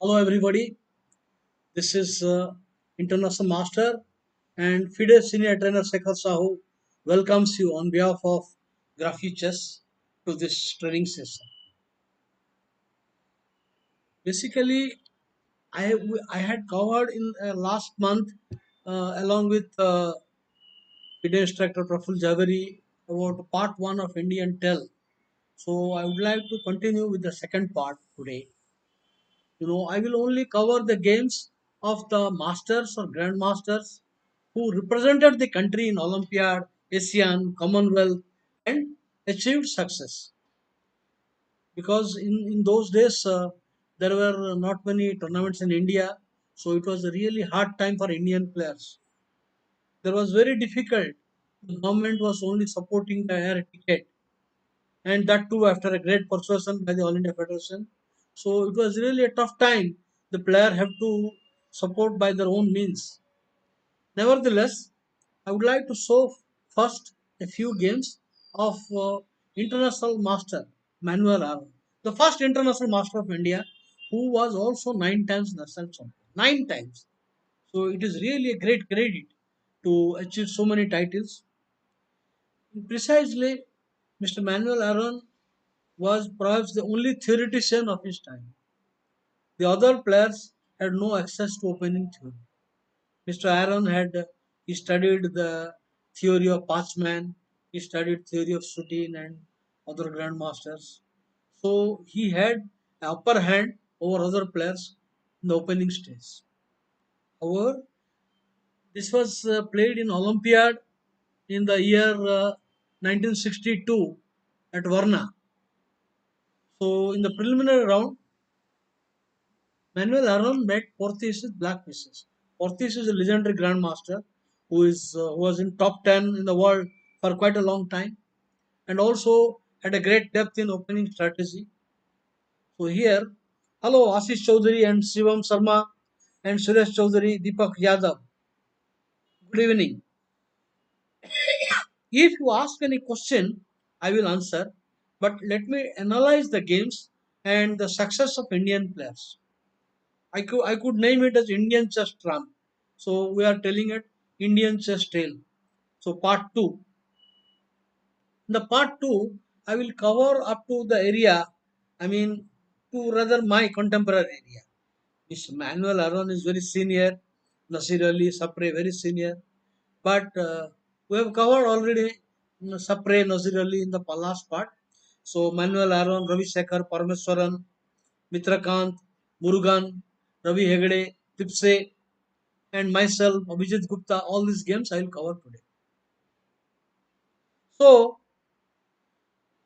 Hello, everybody. This is International Master and FIDE Senior Trainer Sekhar Sahu welcomes you on behalf of Graphy Chess to this training session. Basically, I had covered in last month along with FIDE instructor Praful Javeri about part 1 of Indian Tell. So I would like to continue with the second part today. I will only cover the games of the masters or grandmasters who represented the country in Olympiad, Asian, Commonwealth, and achieved success. Because in those days, there were not many tournaments in India, so it was a really hard time for Indian players. There was very difficult. The government was only supporting the air ticket, and that too after a great persuasion by the All India Federation. So it was really a tough time. The player have to support by their own means. Nevertheless, I would like to show first a few games of international master Manuel Aaron, the first international master of India, who was also 9 times national champion. 9 times. So it is really a great credit to achieve so many titles. Precisely, Mr. Manuel Aaron was perhaps the only theoretician of his time. The other players had no access to opening theory. Mr. Aaron had he studied the theory of Pachman, he studied theory of Sutin and other grandmasters. So he had an upper hand over other players in the opening stage. However, this was played in Olympiad in the year 1962 at Varna. So in the preliminary round, Manuel Aaron met Portis with black pieces. Portis is a legendary grandmaster who was in top 10 in the world for quite a long time and also had a great depth in opening strategy. So here, hello Ashish Chaudhary and Shivam Sharma and Suresh Chaudhary, Deepak Yadav. Good evening. If you ask any question, I will answer. But let me analyze the games and the success of Indian players. I could name it as Indian chess trump. So we are telling it Indian chess tale. So part two. In the part two, I will cover up to the area. I mean, to rather my contemporary area. Mr. Manuel Aaron is very senior. Nasir Ali Sapre very senior. But we have covered already Sapre Nasir Ali in the last part. So Manuel Aaron, Ravi Sekhar, Parameswaran, Mitrakant, Murugan, Ravi Hegde, Tipse, and myself, Abhijit Gupta, all these games I will cover today. So,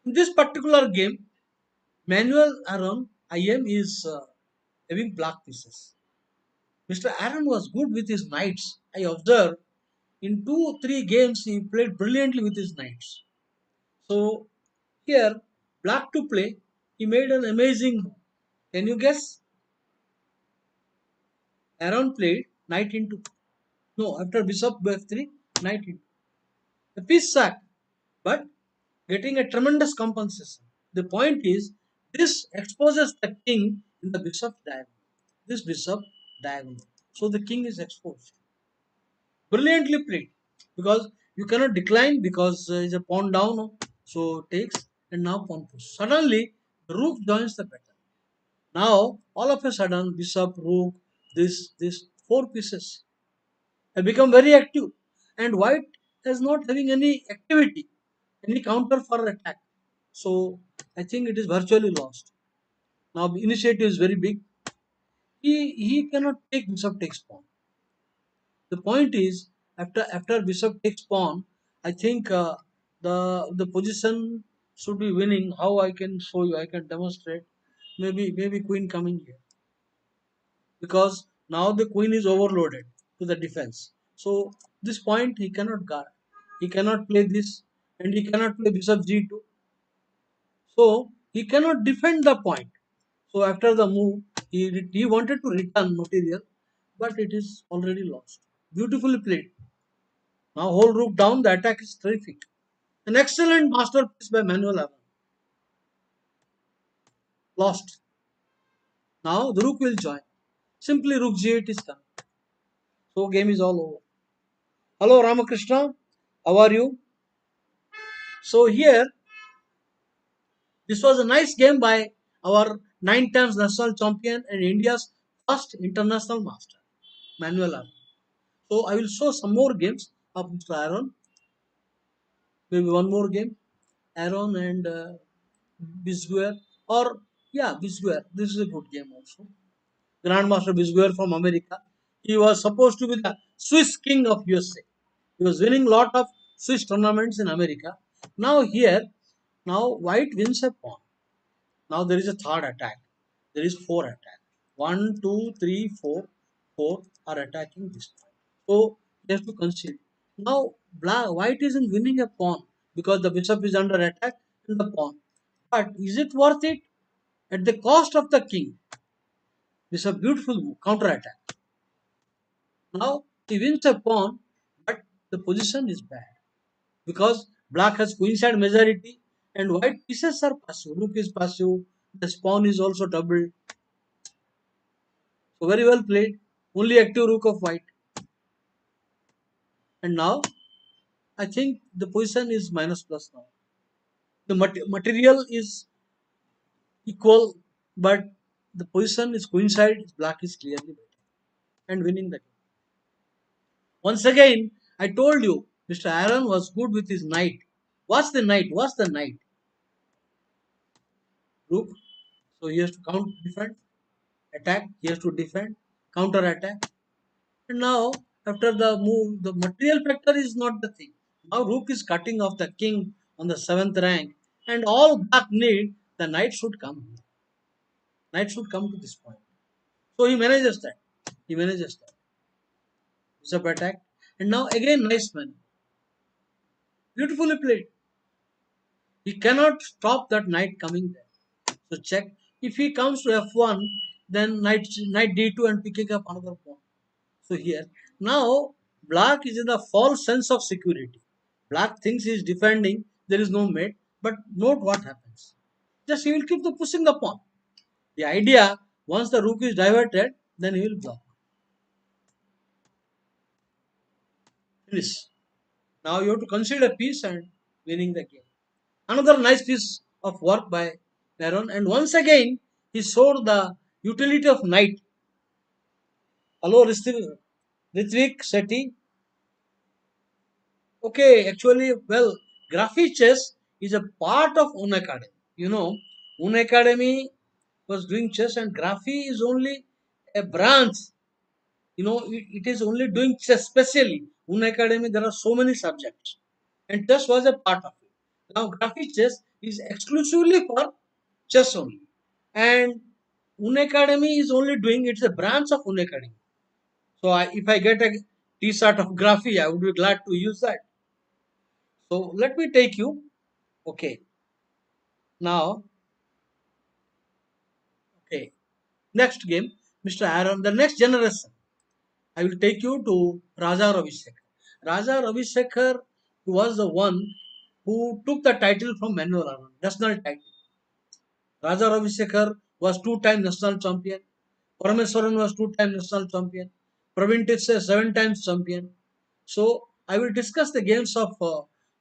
in this particular game, Manuel Aaron IM is having black pieces. Mr. Aaron was good with his knights. I observed in 2 3 games he played brilliantly with his knights. So, here, black to play, he made an amazing move. Can you guess? Aaron played knight into. No, after bishop f3, knight into. The piece sack, but getting a tremendous compensation. The point is, this exposes the king in the bishop diagonal. This bishop diagonal. So the king is exposed. Brilliantly played because you cannot decline because it's a pawn down. So takes and now pawn push. Suddenly, the rook joins the battle. Now, all of a sudden, bishop, rook, this 4 pieces have become very active, and white is not having any activity, any counter for attack. So I think it is virtually lost. Now initiative is very big. He cannot take bishop takes pawn. The point is after bishop takes pawn, I think the position should be winning. How I can show you? I can demonstrate. Maybe queen coming here because now the queen is overloaded to the defense. So this point he cannot guard. He cannot play this and he cannot play bishop g2. So he cannot defend the point. So after the move, he wanted to return material, but it is already lost. Beautifully played. Now whole rook down, the attack is terrific. An excellent masterpiece by Manuel Aaron. Lost. Now the rook will join. Simply rook g8 is coming. So game is all over. Hello Ramakrishna, how are you? So here, this was a nice game by our 9 times national champion and India's first international master, Manuel Aaron. So I will show some more games of Mr. Aaron. Maybe one more game, Aaron and Bisguer, or yeah, Bisguer. This is a good game also. Grandmaster Bisguer from America. He was supposed to be the Swiss king of USA. He was winning lot of Swiss tournaments in America. Now here, now White wins a pawn. Now there is a third attack. There is four attack. One, two, three, four. Four are attacking this point. So they have to concede. Now White isn't winning a pawn because the bishop is under attack and the pawn. But is it worth it? At the cost of the king. This is a beautiful move, counter attack. Now he wins a pawn, but the position is bad because black has queenside majority and white pieces are passive. Rook is passive, the pawn is also doubled. So very well played. Only active rook of white. And now I think the position is minus plus now. The material is equal, but the position is coincide. Black is clearly better and winning the game. Once again, I told you, Mr. Aaron was good with his knight. What's the knight? What's the knight? Rook. So he has to count defend, attack. He has to defend, counter attack. And now, after the move, the material factor is not the thing. Now rook is cutting off the king on the 7th rank, and all black need the knight should come here. Knight should come to this point. So he manages that. He manages that. Bishop attack, and now again nice man. Beautifully played. He cannot stop that knight coming there. So check. If he comes to f1, then knight d2 and picking up another pawn. So here, now black is in the false sense of security. Black thinks he is defending, there is no mate, but note what happens. Just he will keep the pushing the pawn. The idea, once the rook is diverted, then he will block. Finish. Now you have to concede a piece and winning the game. Another nice piece of work by Aaron, and once again he showed the utility of knight. Hello, Ritvik Shetty. Okay, actually, well, Graphy chess is a part of Unacademy. You know, Unacademy was doing chess, and Graphy is only a branch. You know, it is only doing chess specially. Unacademy, there are so many subjects, and chess was a part of it. Now, Graphy chess is exclusively for chess only, and Unacademy is only doing it's a branch of Unacademy. So, if I get a T-shirt of Graphy, I would be glad to use that. So let me take you. Okay. Now, okay. Next game, Mr. Aaron, the next generation. I will take you to Raja Ravi Sekhar. Raja Ravi Sekhar was the one who took the title from Manuel Aaron, national title. Raja Ravi Sekhar was two-time national champion. Parameswaran was two-time national champion. Praveen Tipse 7 times champion. So I will discuss the games of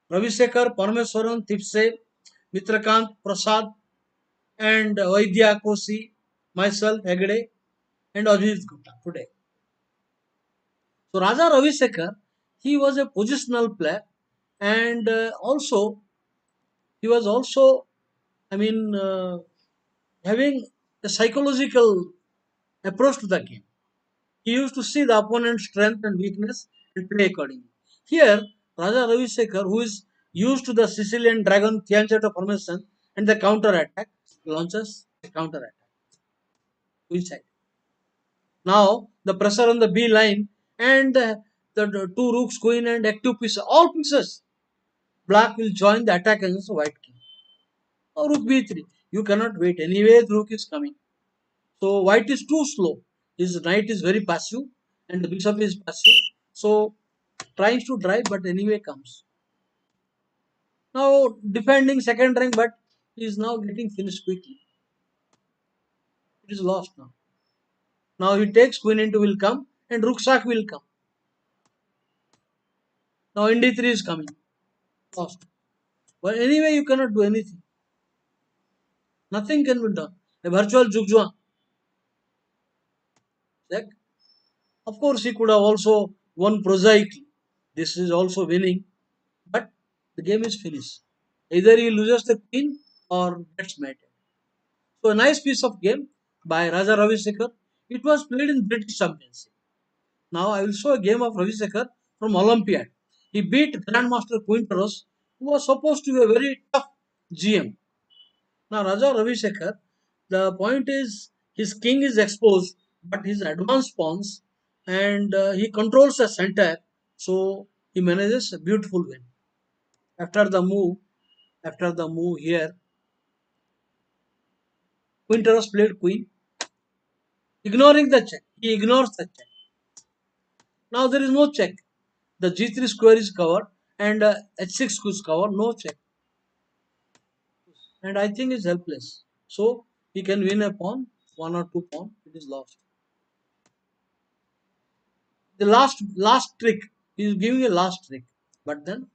Ravi Sekhar, Parameswaran, Tipse, Mitrakant, Prasad, and Vaidya Kosi, myself, Hegde, and Ajit Gupta today. So Raja Ravi Sekhar, he was a positional player, and also he was also, I mean, having a psychological approach to the game. He used to see the opponent's strength and weakness and play accordingly. Here, Raja Ravi Sekhar, who is used to the Sicilian dragon fianchetto formation and the counter attack, launches a counter attack. Inside. Now the pressure on the B line and the two rooks, queen and active pieces, all pieces. Black will join the attack against the white king. Now rook B3. You cannot wait. Anyway, the rook is coming. So white is too slow. His knight is very passive and the bishop is passive. So tries to drive but anyway comes. Now defending second rank but he is now getting finished quickly. It is lost now. Now he takes queen into will come and rook sack will come. Now nd3 is coming. Lost. But anyway, you cannot do anything. Nothing can be done. A virtual Zugzwang. Check. Of course, he could have also won prosaically. This is also winning, but the game is finished. Either he loses the queen or gets mated. So a nice piece of game by Raja Ravi Sekhar. It was played in British Championship. Now I will show a game of Ravi Sekhar from Olympiad. He beat Grandmaster Quinteros, who was supposed to be a very tough GM. Now Raja Ravi Sekhar, the point is his king is exposed, but his advanced pawns and he controls the center, so he manages a beautiful win. After the move, after the move here, Quinteros played queen, ignoring the check. He ignores the check. Now there is no check. The G3 square is covered and H6 is covered, no check. And I think is helpless. So he can win a pawn, one or two pawn, it is lost. The last trick, he is giving a last trick. But then,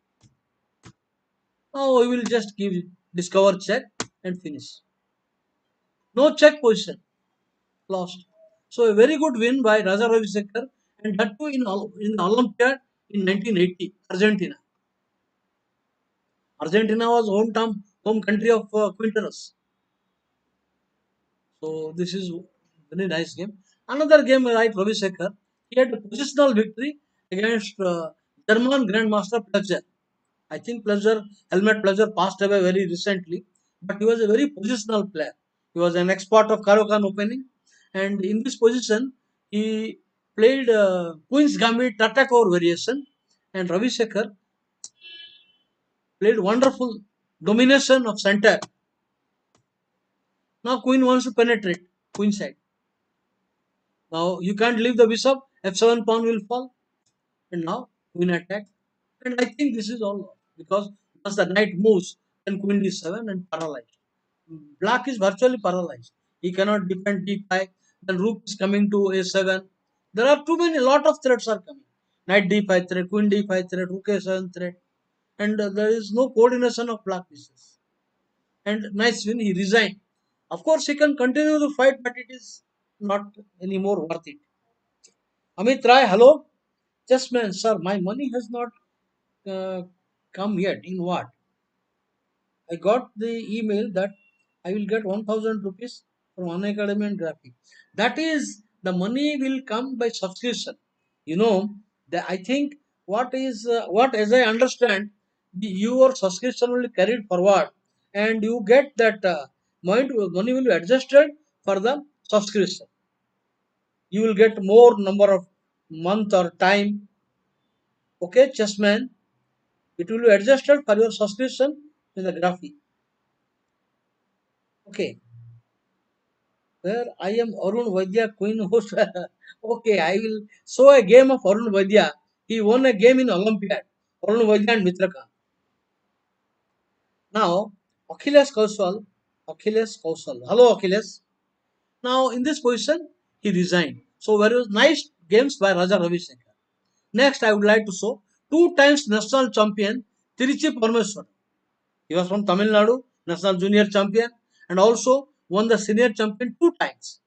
oh, we will just give discover check and finish. No check position, lost. So a very good win by Raja Ravi Sekhar and that too in the Olympiad in 1980, Argentina. Argentina was home country of Quinteros. So this is very nice game. Another game like Ravi Sekhar, he had a positional victory against German Grandmaster Pleasure. I think Helmet Pleasure passed away very recently, but he was a very positional player. He was an expert of Karokan opening, and in this position, he played Queen's Gambit attack over variation, and Ravi Sekhar played wonderful domination of center. Now Queen wants to penetrate Queen side. Now you can't leave the bishop, f7 pawn will fall, and now queen attack. And I think this is all because once the knight moves, then queen d7 and paralyzed. Black is virtually paralyzed. He cannot defend d5. Then rook is coming to a7. There are too many, lot of threats are coming. Knight d5 threat, queen d5 threat, rook a7 threat, and there is no coordination of black pieces. And nice win, he resigned. Of course, he can continue the fight, but it is not anymore worth it. Amit Rai, hello. Just man, sir, my money has not uh, come yet. In what? I got the email that I will get 1000 rupees from Unacademy and Graphy. That is, the money will come by subscription. You know, I think what as I understand, your subscription will be carried forward, and you get that money will be adjusted for the subscription. You will get more number of month or time. Okay, chessman. It will be adjusted for your subscription in the graphic. Okay, where I am Arun Vaidya, Queen host. Okay, I will show a game of Arun Vaidya. He won a game in Olympiad. Arun Vaidya and Mitraka. Now, Achilles Kausal. Achilles Kausal. Hello, Achilles. Now, in this position, he resigned. So, very nice games by Raja Ravi Sekhar. Next, I would like to show two times national champion Tiruchi Parmeswaran. He was from Tamil Nadu, national junior champion, and also won the senior champion two times.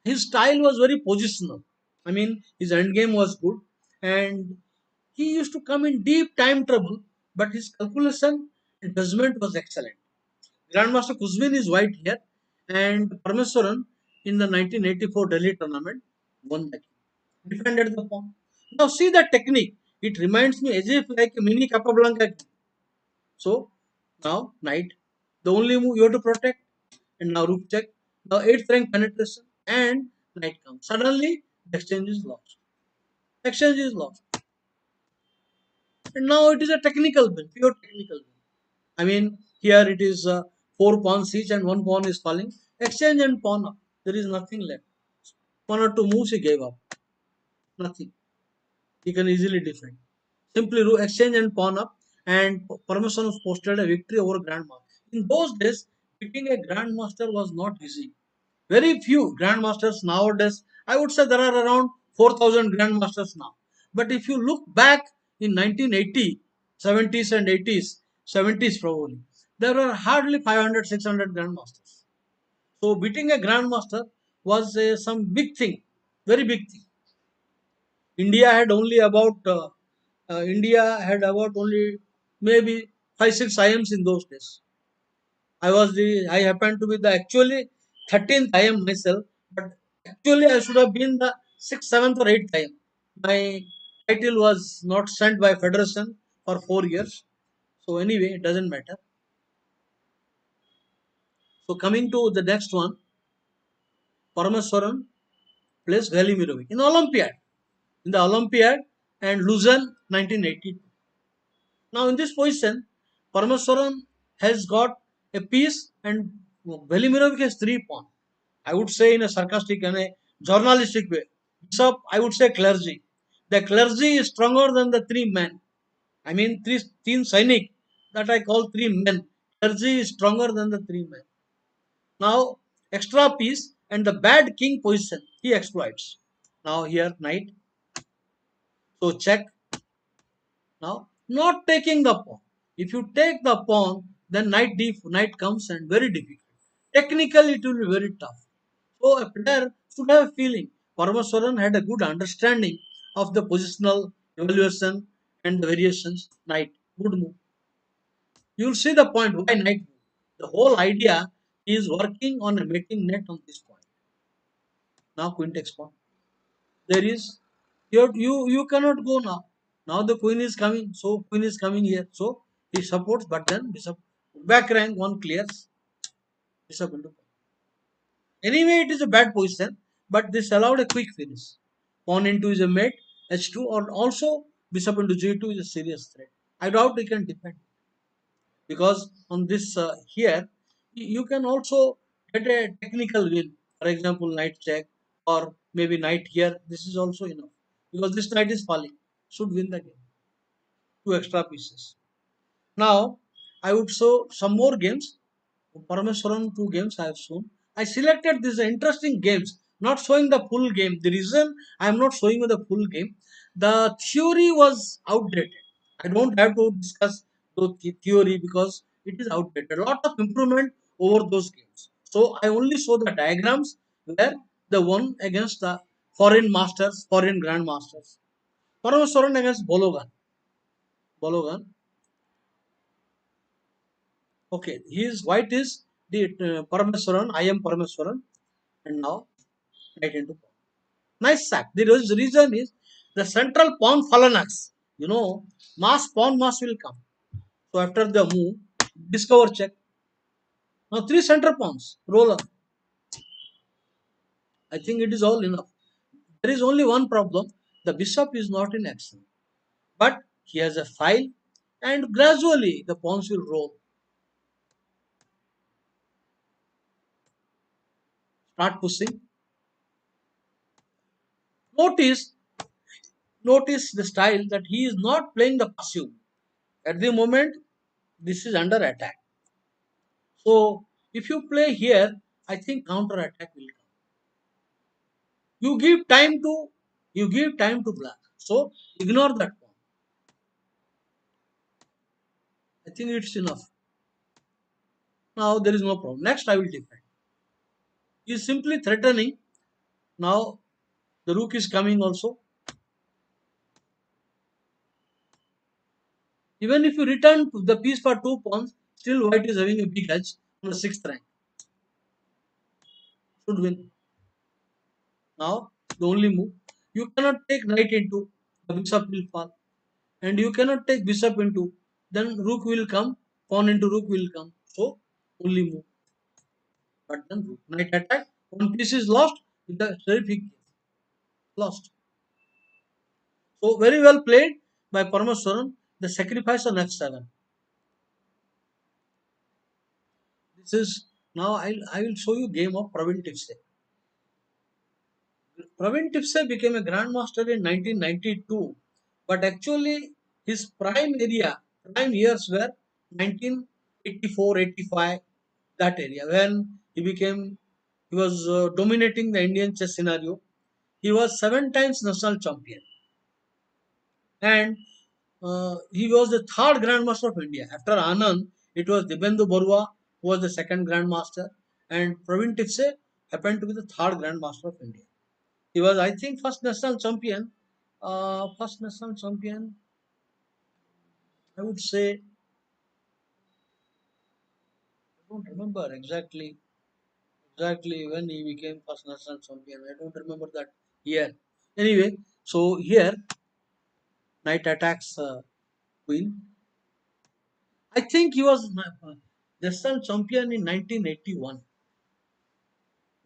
His style was very positional. I mean, his end game was good, and he used to come in deep time trouble, but his calculation and judgment was excellent. Grandmaster Kuzmin is white here, and Parmeswaran in the 1984 Delhi tournament won the game. Defended the pawn. Now see the technique. It reminds me as if like a mini Capablanca game. So now knight, the only move you have to protect, and now rook check. Now eighth rank penetration and knight comes. Suddenly the exchange is lost. Exchange is lost, and now it is a technical win, pure technical win. I mean here it is four pawns each and one pawn is falling. Exchange and pawn up. There is nothing left. One or two moves he gave up. Nothing. He can easily defend. Simply exchange and pawn up, and Parmesan posted a victory over Grandmaster. In those days, beating a Grandmaster was not easy. Very few grandmasters nowadays. I would say there are around 4,000 grandmasters now. But if you look back in 1980, 70s and 80s, 70s probably, there were hardly 500, 600 grandmasters. So beating a grandmaster was some big thing, very big thing. India had only about India had about only maybe 5, 6 IMs in those days. I happened to be the actually 13th IM myself, but actually I should have been the 6th, 7th or 8th IM. My title was not sent by Federation for 4 years. So anyway, it doesn't matter. So coming to the next one, Parameswaran plays Velimirovic in Olympiad. In the Olympiad and Luzern 1982. Now in this position, Parameswaran has got a piece and Velimirovic has 3 pawns. I would say in a sarcastic and a journalistic way. Bishop, I would say clergy. The clergy is stronger than the 3 men. I mean, three Sainik that I call 3 men. Clergy is stronger than the 3 men. Now, extra piece and the bad king position he exploits. Now here knight. So check. Now, not taking the pawn. If you take the pawn, then knight comes and very difficult. Technically, it will be very tough. So a player should have a feeling. Parameswaran had a good understanding of the positional evaluation and the variations. Knight, good move. You will see the point why knight move. The whole idea is working on a mating net on this point. Now queen takes pawn. There is you cannot go now. Now the queen is coming, so queen is coming here. So he supports, but then bishop back rank one clears bishop into pawn. Anyway, it is a bad position, but this allowed a quick finish. Pawn into is a mate, h2, or also bishop into g2 is a serious threat. I doubt he can defend because on this here you can also get a technical win. For example, knight check or maybe knight here. This is also enough because this knight is falling. Should win the game. Two extra pieces. Now, I would show some more games. Parameswaran 2 games I have shown. I selected these interesting games, not showing the full game. The reason I am not showing you the full game, the theory was outdated. I don't have to discuss the theory because it is outdated. A lot of improvement over those games. So I only show the diagrams where the one against the foreign masters, foreign grandmasters. Parameswaran against Bologan. Bologan. Okay, his white is the Parameswaran. I am Parameswaran, and now knight into pawn. Nice sack. The reason is the central pawn phalanx. You know, pawn mass will come. So after the move, discover check. Now three center pawns. Roll up. I think it is all enough. There is only one problem. The bishop is not in action, but he has a file, and gradually the pawns will roll. Start pushing. Notice notice the style that he is not playing the passive. At the moment, this is under attack. So if you play here, I think counter attack will come. You give time to black. So ignore that one. I think it's enough. Now there is no problem. Next I will defend. He is simply threatening. Now the rook is coming also. Even if you return to the piece for 2 pawns, still white is having a big edge on the 6th rank. Should win. Now the only move. You cannot take knight into the bishop will fall. And you cannot take bishop into, then rook will come, pawn into rook will come. So only move. But then rook knight attack, one piece is lost with the terrific lost. So very well played by Parameswaran. The sacrifice on f7. This is now I will show you game of Pravin Tipse. Pravin Tipse became a grandmaster in 1992, but actually his prime years were 1984, 85, that area when he became He was dominating the Indian chess scenario. He was 7 times national champion, and he was the third Grandmaster of India. After Anand, it was Dibyendu Barua who was the second Grandmaster, and Praveen Tipse happened to be the third Grandmaster of India. He was, I think, first national champion. First national champion, I would say, I don't remember exactly when he became first national champion. I don't remember that year. Anyway, so here knight attacks queen. I think he was national champion in 1981.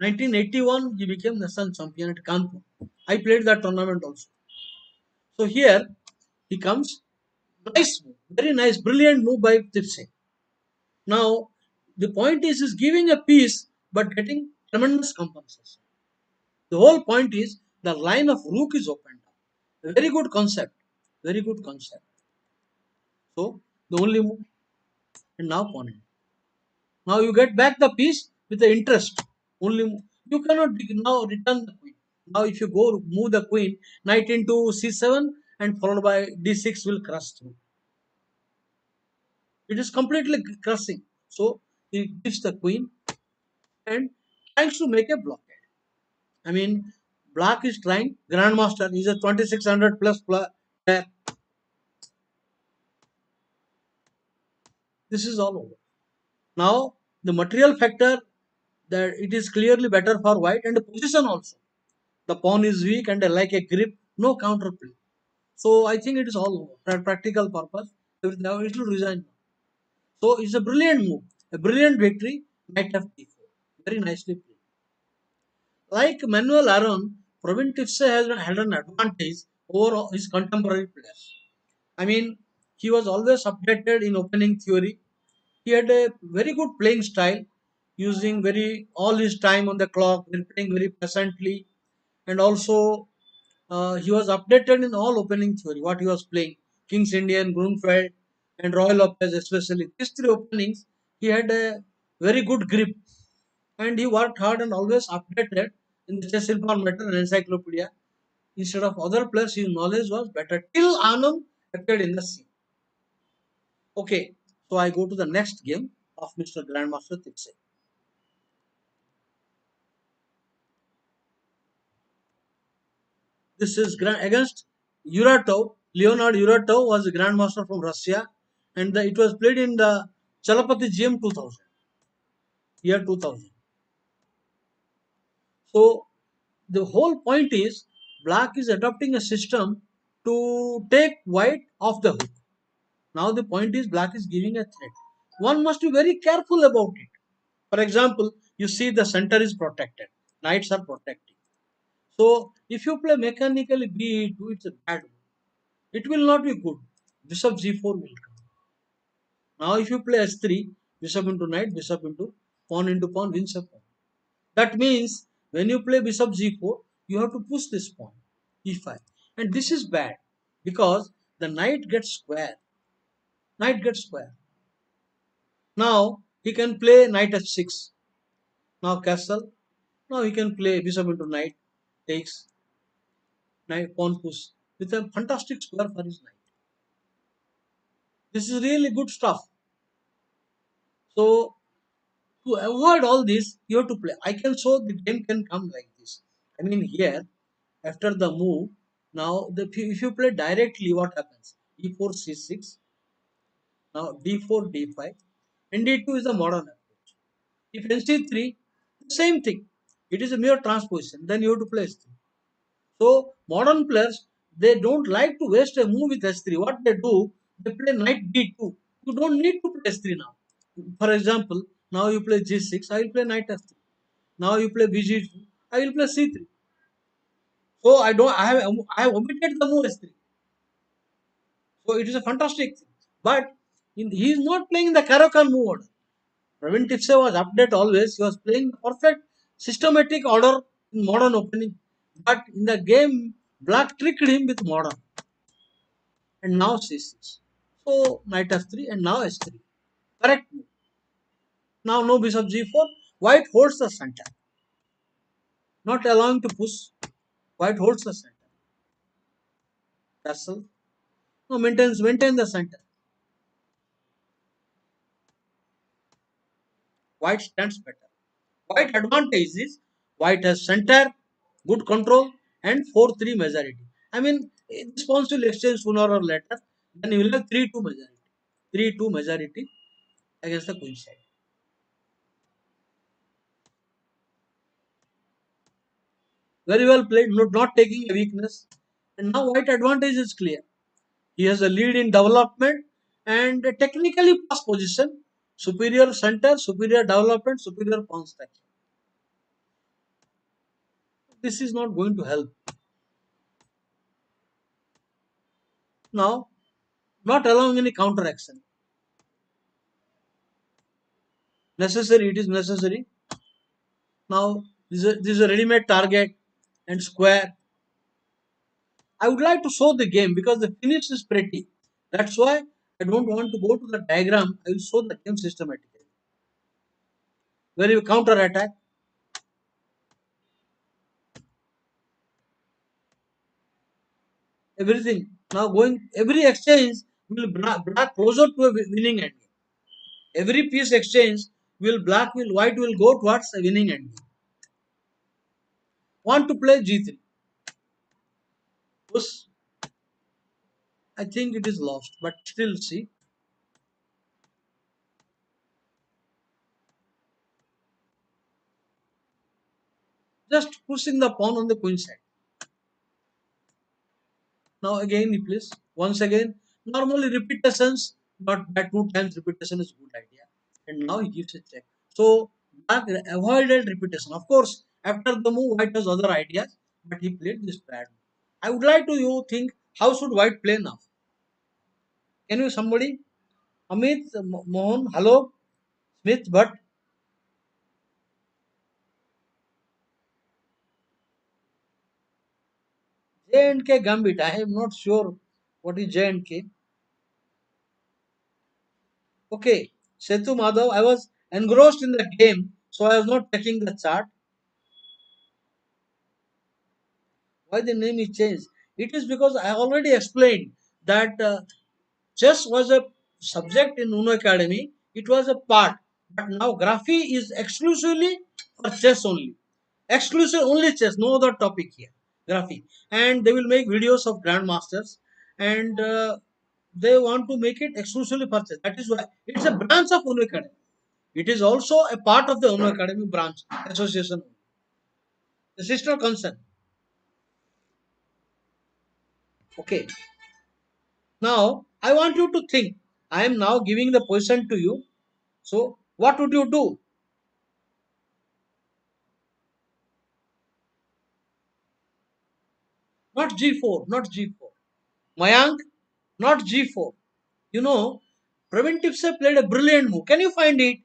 1981 he became national champion at Kanpur. I played that tournament also. So here he comes. Nice move, very nice, brilliant move by Tipse. Now the point is giving a piece but getting tremendous compensation. The whole point is the line of rook is opened up. A very good concept. Very good concept. So the only move and now pawn in. Now you get back the piece with the interest. Only move. You cannot now return the queen. Now if you go move the queen, knight into c7 and followed by d6 will crush through. It is completely crushing. So he gives the queen and tries to make a blockade. I mean, black is trying. Grandmaster is a 2600 plus player. This is all over. Now the material factor that it is clearly better for white and the position also. The pawn is weak and like a grip, no counter play. So I think it is all over. For practical purpose, it will resign. So it's a brilliant move, a brilliant victory. Knight f4, very nicely played. Like Manuel Aaron, Provin Tipse has had an advantage over his contemporary players. I mean, he was always updated in opening theory. He had a very good playing style, using very all his time on the clock, playing very pleasantly, and also he was updated in all opening theory. What he was playing, King's Indian, Grunfeld, and Royal Lopez, especially these three openings, he had a very good grip, and he worked hard and always updated in the chess information and encyclopedia. Instead of other players, his knowledge was better till Anand appeared in the scene. Okay, so I go to the next game of Mr. Grandmaster Tipse. This is against Yuratov. Leonard Yuratov was a grandmaster from Russia, and it was played in the Chalapati GM 2000, year 2000. So the whole point is black is adopting a system to take white off the hook. Now the point is black is giving a threat. One must be very careful about it. For example, you see the center is protected, knights are protected. So if you play mechanically b2, it's a bad move. It will not be good. Bishop g4 will come. Now if you play s3, bishop into knight, bishop into pawn, wins a pawn. That means when you play bishop g4, you have to push this pawn, e5. And this is bad because the knight gets square. Knight gets square. Now he can play knight h6. Now castle. Now he can play bishop into knight, takes knight pawn push with a fantastic square for his knight. This is really good stuff. So to avoid all this, you have to play. I can show the game can come like this. I mean here, after the move, now if you play directly, what happens? E4, C6, now D4, D5, and D2 is a modern approach. If NC3, the same thing. It is a mere transposition. Then you have to play S3. So modern players, they don't like to waste a move with S3. What they do, they play knight D2. You don't need to play S3 now. For example, now you play G6, I will play knight F3. Now you play BG2, I will play C3. So I have omitted the move S3. So it is a fantastic thing. But he is not playing the Karakan move order. Praveen Tipse was update always. He was playing the perfect systematic order in modern opening. But in the game, black tricked him with modern. And now C6. So knight F3 and now S3. Correct move. Now no bishop G4. White holds the center. not allowing to push. White holds the center. Castle. No, maintain the center. White stands better. White advantage is white has center, good control, and 4-3 majority. I mean, this pawns will exchange sooner or later. Then you will have 3-2 majority. 3-2 majority against the queen side. Very well played, not taking a weakness. And now white advantage is clear. He has a lead in development and a technically pass position, superior center, superior development, superior pawn structure. This is not going to help. Now, not allowing any counter action. Necessary, it is necessary. Now, this is a ready-made target and square. I would like to show the game because the finish is pretty. That's why I don't want to go to the diagram. I will show the game systematically. Where you counter attack, everything. Now going every exchange will black closer to a winning end. Every piece exchange will white will go towards a winning end. Want to play G3. Push. I think it is lost, but still see. Just pushing the pawn on the queen side. Now again replace. Once again, normally repetitions, not that 2 times repetition is a good idea. And now he gives a check. So black avoided repetition. Of course, after the move, white has other ideas, but he played this bad. I would like to you think how should white play now? Can you somebody? Amit, Mohan, hello, Smith, but J and K Gambit. I am not sure what is J and K. Okay, Setu Madhav, I was engrossed in the game, so I was not checking the chart. Why the name is changed? It is because I already explained that chess was a subject in Unacademy. It was a part, but now Graphy is exclusively for chess only. Exclusive only chess, no other topic here. Graphy, and they will make videos of grandmasters, and they want to make it exclusively for chess. That is why it's a branch of Unacademy. It is also a part of the Unacademy branch association, the sister concern. Okay. Now, I want you to think. I am now giving the position to you. So, what would you do? Not G4, not G4. Mayank, not G4. You know, Praveen Tipse played a brilliant move. Can you find it?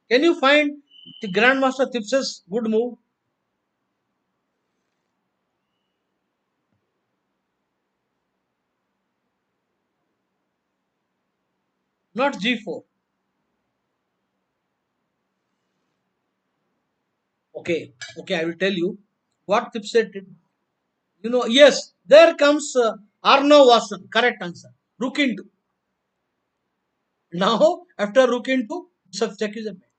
Can you find the Grandmaster Tipse's good move? Not G4. Okay, okay, I will tell you what Tipse did. You know, yes, there comes Arno Watson. Correct answer. Rook into. Now, after rook into, bishop check is a bet.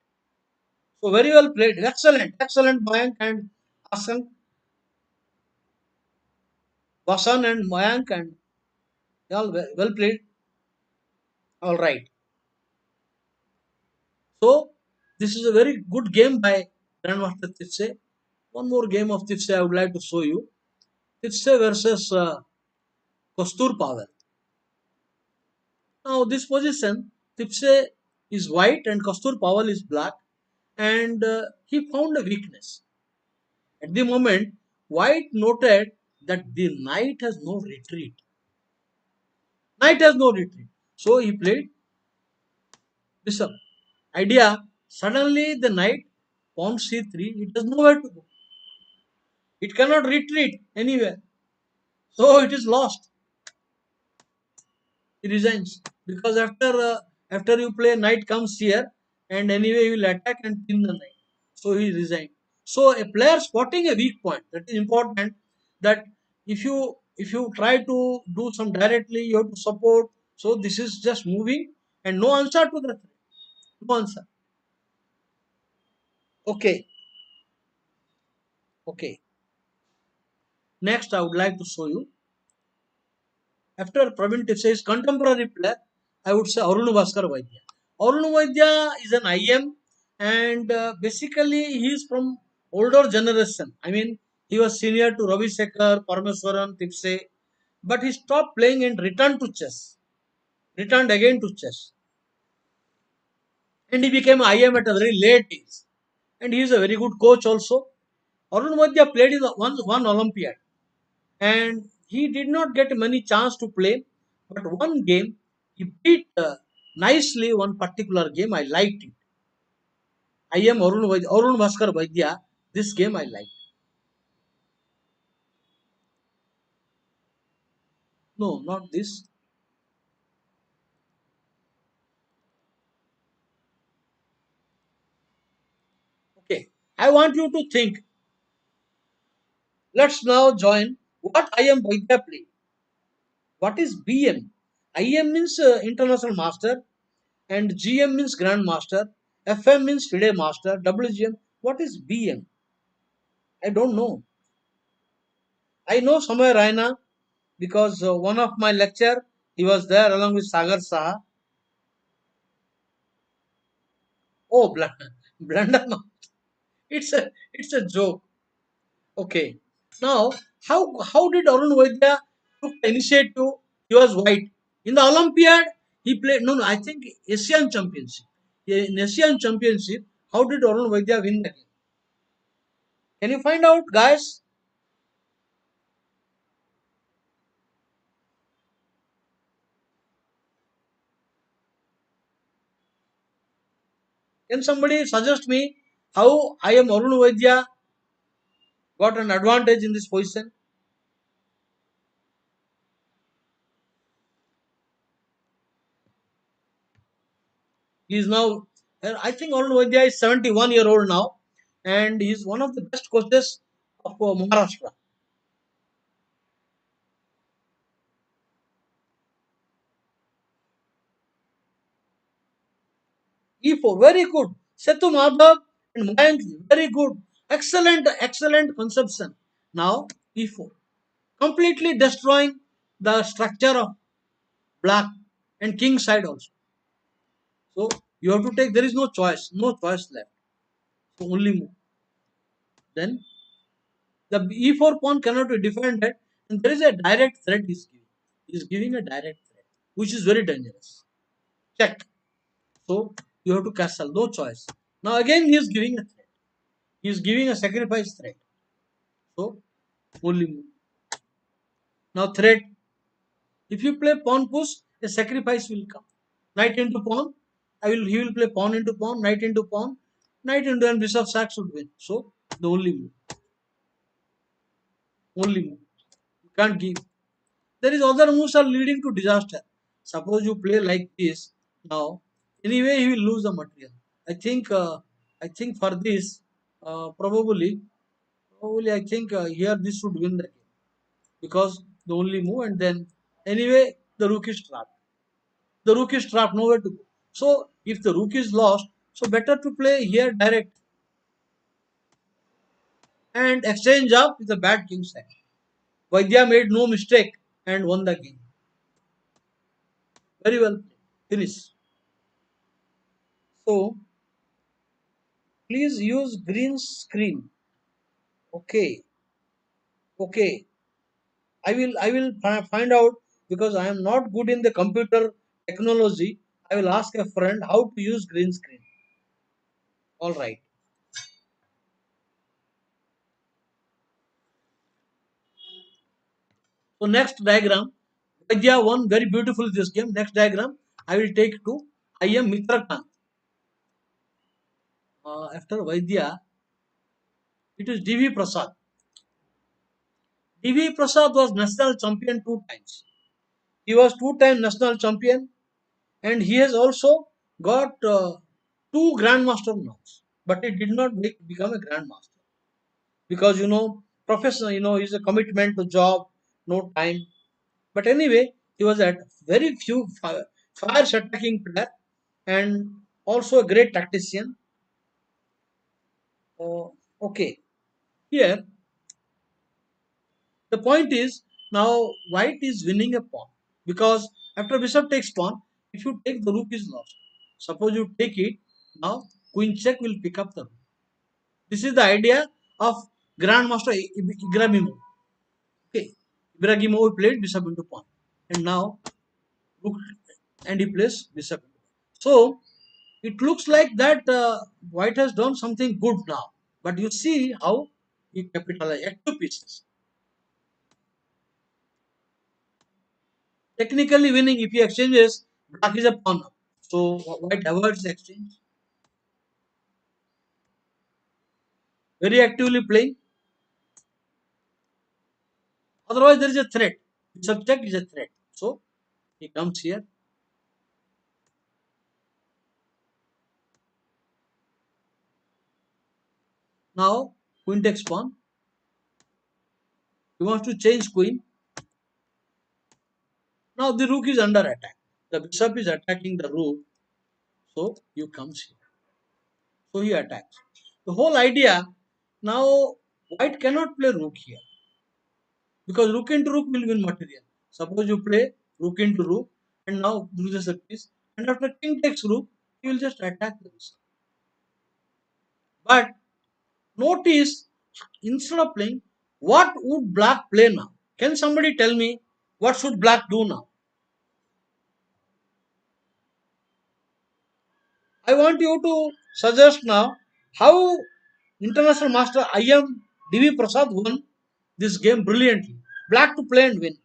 So very well played. Excellent. Excellent Mayank and Asan, Vasan and Mayank and they all well played. All right. So this is a very good game by Grandmaster Titse. One more game of Titse I would like to show you. Titse versus Kostur Pavel. Now this position, Titse is white and Kostur Pavel is black, and he found a weakness. At the moment, white noted that the knight has no retreat. Knight has no retreat. So he played bishop. Idea, suddenly the knight, pawn c3, it has nowhere to go. It cannot retreat anywhere. So it is lost. He resigns. Because after you play knight comes here and anyway you will attack and pin the knight. So he resigned. So a player spotting a weak point, that is important. That if you try to do some directly, you have to support. So this is just moving and no answer to that. No answer. Okay, okay. Next, I would like to show you. After Praveen says contemporary player, I would say Arun Bhaskar Vaidya. Arun Vaidya is an IM, and basically he is from older generation. I mean, he was senior to Ravi Sekhar, Parameswaran, Tipse, but he stopped playing and returned to chess. Returned again to chess, and he became IM at a very late age. And he is a very good coach also. Arun Vaidya played in one Olympiad, and he did not get many chance to play, but one game he beat nicely one particular game. I liked it. I am Arun Bhaskar Vaidya. This game I liked. No, not this. Okay, I want you to think. Let's now join what I am Vaidya play. What is BM? IM means International Master, and GM means Grand Master. FM means FIDE Master. WGM. What is BM? I don't know. I know Samay Raina because one of my lecture he was there along with Sagar Saha. Oh, blunder! It's a joke. Okay. Now, how did Arun Vaidya took the initiative? He was white in the Olympiad. He played no. I think Asian Championship. Yeah, in Asian Championship, how did Arun Vaidya win the game? Can you find out, guys? Can somebody suggest me how I am Arun Vaidya got an advantage in this position? He is now, I think Arun Vaidya is 71-year old now, and he is one of the best coaches of Maharashtra. E4, very good. Setu Madhav and Mayank, very good. Excellent conception. Now, E4, completely destroying the structure of black and king side also. So, you have to take, there is no choice left. So, only move. Then, the E4 pawn cannot be defended, and there is a direct threat is giving. He is giving a direct threat, which is very dangerous. Check. So you have to castle, no choice. Now again he is giving a threat. He is giving a sacrifice threat. So only move. Now threat. If you play pawn push, a sacrifice will come. Knight into pawn. He will play pawn into pawn, knight into pawn, knight into and bishop sack should win. So the only move. Only move. You can't give. There is other moves are leading to disaster. Suppose you play like this now. Anyway, he will lose the material. I think. I think for this, probably I think here this should win the game because the only move and then anyway the rook is trapped. The rook is trapped, nowhere to go. So if the rook is lost, so better to play here direct and exchange up with a bad king side. Vaidya made no mistake and won the game. Very well. Finish. So please use green screen. Okay. Okay. I will find out because I am not good in the computer technology. I will ask a friend how to use green screen. All right. So next diagram, Vaidya won very beautiful this game. Next diagram, I will take to I am Mitra Khan. After Vaidya, it is DV Prasad. DV Prasad was national champion two times. He was two-time national champion, and he has also got two grandmaster noms, but he did not become a grandmaster. because professional, is a commitment to job, no time. But anyway, he was at very few fires attacking player and also a great tactician. Okay, here the point is now white is winning a pawn because after bishop takes pawn, if you take the rook is lost. Suppose you take it, now queen check will pick up the rook. This is the idea of Grandmaster Ibrahimov. Okay, Ibrahimov played bishop into pawn, and now rook, and he plays bishop. So it looks like that white has done something good now. But you see how he capitalized at two pieces. Technically winning if he exchanges, black is a pawn. So white avoids the exchange. Very actively playing. Otherwise there is a threat. Subject is a threat. So he comes here. Now queen takes pawn. He wants to change queen. Now the rook is under attack. The bishop is attacking the rook. So you comes here. So he attacks. The whole idea now white cannot play rook here because rook into rook will win material. Suppose you play rook into rook and now loses a piece, and after king takes rook, he will just attack the bishop. But notice instead of playing, what would black play now? Can somebody tell me what should black do now? I want you to suggest now how international master IM DV Prasad won this game brilliantly. Black to play and win.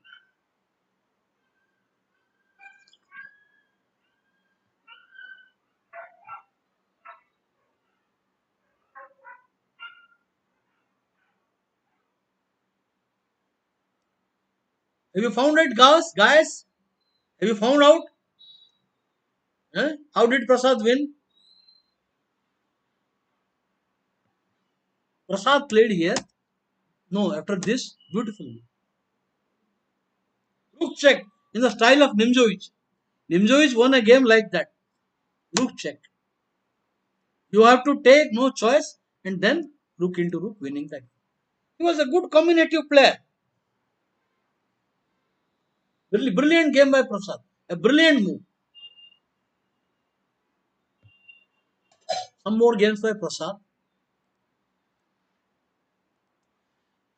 Have you found it, guys? Guys, have you found out? How did Prasad win? Prasad played here. No, after this, beautifully. Rook check in the style of Nimzovich. Nimzovich won a game like that. Rook check. You have to take no choice and then rook into rook, winning that. He was a good combinative player. Brilliant game by Prasad. A brilliant move. Some more games by Prasad.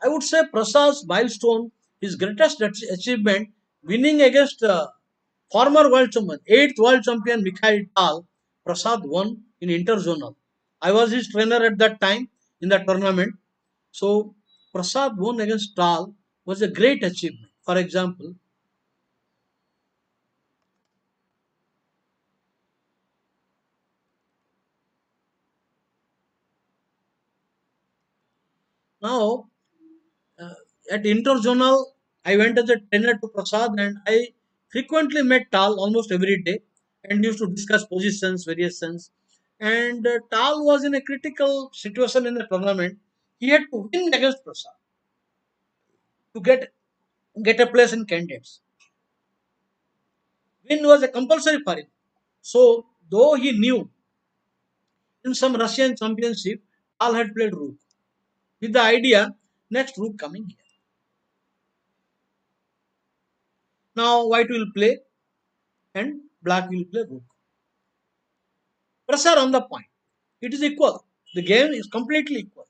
I would say Prasad's milestone, his greatest achievement, winning against former world champion, 8th world champion Mikhail Tal. Prasad won in interzonal. I was his trainer at that time in that tournament. So Prasad won against Tal was a great achievement. For example, now uh, at interzonal, I went as a trainer to Prasad and I frequently met Tal almost every day and used to discuss positions, variations. And Tal was in a critical situation in the tournament. He had to win against Prasad to get a place in candidates. Win was a compulsory for him. So, though he knew in some Russian championship, Tal had played Rook with the idea next Rook coming here. Now, White will play and Black will play Rook. Pressure on the point. It is equal. The game is completely equal.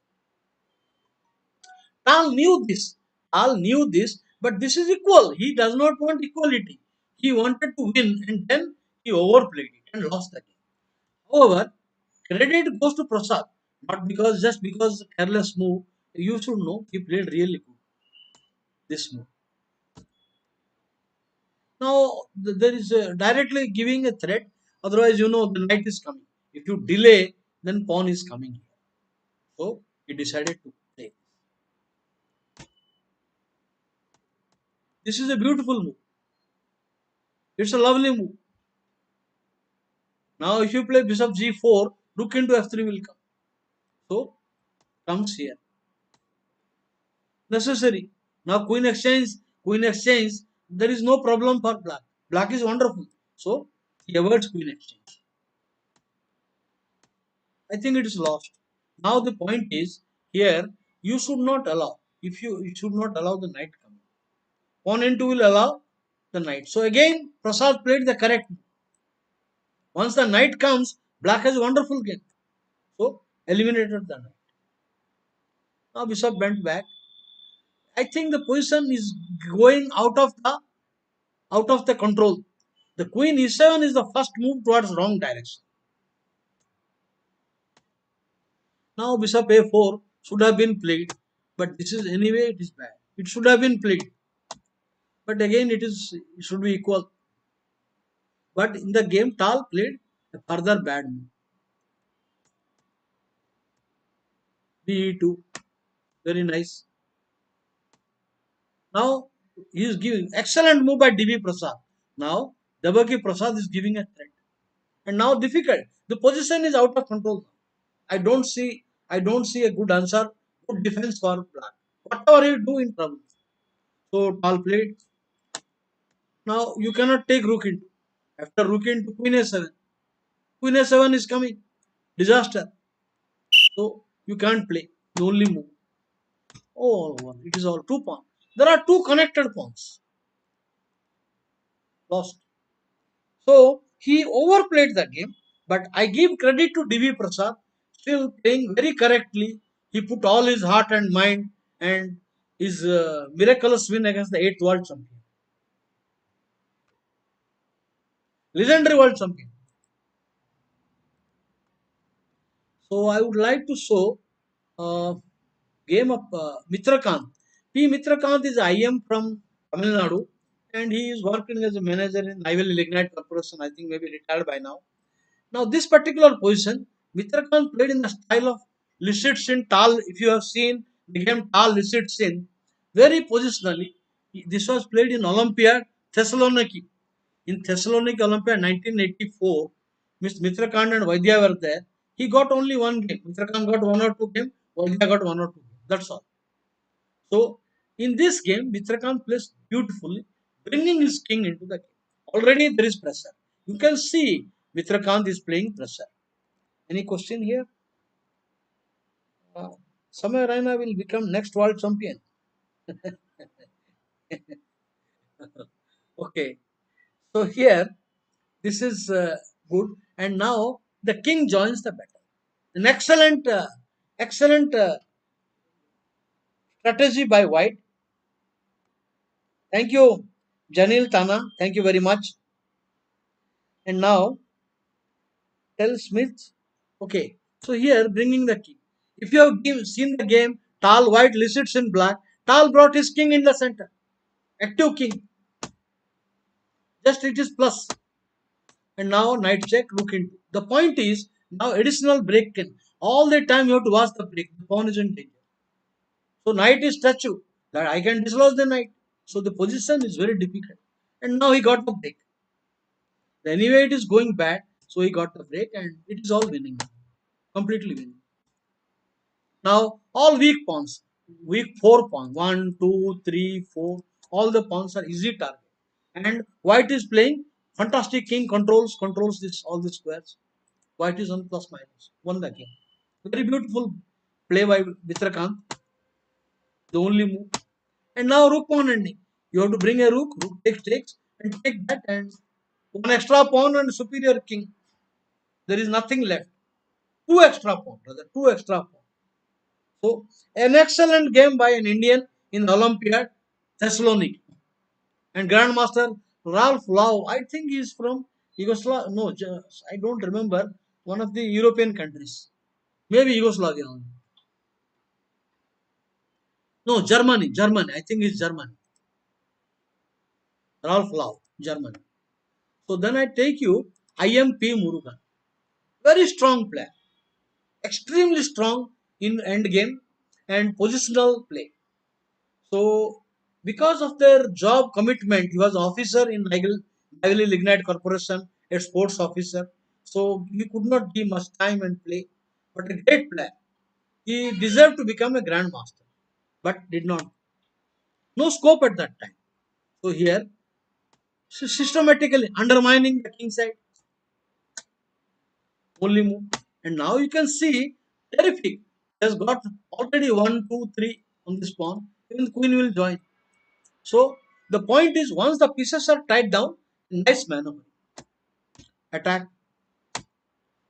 Tal knew this. Tal knew this, but this is equal. He does not want equality. He wanted to win and then he overplayed it and lost the game. However, credit goes to Prasad, not because just because careless move. You should know he played really good this move. Now there is directly giving a threat. Otherwise, the knight is coming. If you delay, then pawn is coming here. So he decided to play. This is a beautiful move. It's a lovely move. Now if you play bishop g4, rook into f3 will come. So comes here. necessary. Now queen exchange, there is no problem for black. Black is wonderful. So he avoids queen exchange. I think it is lost. Now the point is here you should not allow. If you should not allow the knight coming. Pawn n2 will allow the knight. So again Prasad played the correct. Once the knight comes, black has a wonderful game. So eliminated the knight. Now bishop bent back. I think the position is going out of the control. The queen e7 is the first move towards wrong direction. Now bishop a4 should have been played, but this is anyway it is bad. It should have been played, but again it should be equal. But in the game, Tal played a further bad move. B2, very nice. Now he is giving excellent move by DB Prasad. Now Devaki Prasad is giving a threat, and now difficult. The position is out of control. I don't see a good answer, good defense for black. Whatever you do in trouble. So Tal played. Now you cannot take rook into. After rook into queen a7. Queen a7 is coming. Disaster. So you can't play. You only move. Oh, it is all two pawns. There are two connected pawns. Lost. So he overplayed the game. But I give credit to DV Prasad. Still playing very correctly. He put all his heart and mind and his miraculous win against the 8th world champion. Legendary world champion. So I would like to show uh, game of Mitrakant. P. Mitrakant is IM from Tamil Nadu and he is working as a manager in Naval Lignite Corporation. I think maybe retired by now. Now this particular position, Mitrakant played in the style of Licit Sin Tal. If you have seen the game Tal Licit Sin, very positionally. This was played in Olympiad Thessaloniki. In Thessaloniki Olympiad 1984, Mr. Mitrakant and Vaidya were there. He got only one game. Mitrakant got one or two games. Vaidya got one or two games. That's all. So in this game, Mitrakant plays beautifully, bringing his king into the game. Already there is pressure. You can see Mitrakant is playing pressure. Any question here? Uh, Samay Raina will become next world champion. Okay. So here, this is good. And now the king joins the battle. An excellent strategy by White. Thank you, Janil Tana. Thank you very much. And now tell Smith. Okay. So here bringing the king. If you have seen the game, Tal White listed in black. Tal brought his king in the center. Active king. Just it is plus. And now knight check, rook into. The point is now additional break can. All the time you have to watch the break. The pawn is in danger. So knight is statue. That I can dislodge the knight. So the position is very difficult. And now he got the break. Anyway, it is going bad. So he got the break and it is all winning. Completely winning. Now all weak pawns. Weak four pawns. One, two, three, four. All the pawns are easy target. And white is playing fantastic king controls this all the squares. White is on plus minus. Won the game. Very beautiful play by Mitrakant. The only move. And now rook pawn ending. You have to bring a rook takes, and take that and one extra pawn and superior king. There is nothing left. Two extra pawn, rather, two extra pawn. So an excellent game by an Indian in Olympiad, Thessaloniki. And Grandmaster Ralph Lau, I think he is from Yugoslavia. No, I don't remember. One of the European countries. Maybe Yugoslavia only. No, Germany. I think it's Germany. Ralph Lau, Germany. So then I take you IMP Murugan. Very strong player. Extremely strong in end game and positional play. So because of their job commitment, he was officer in Naval Lignite Corporation, a sports officer. So he could not give much time and play, but a great player. He deserved to become a grandmaster, but did not. No scope at that time. So here, systematically undermining the king side, only move. And now you can see, terrific. Has got already one, two, three on this pawn. Even the queen will join. So the point is, once the pieces are tied down, nice maneuver. Attack.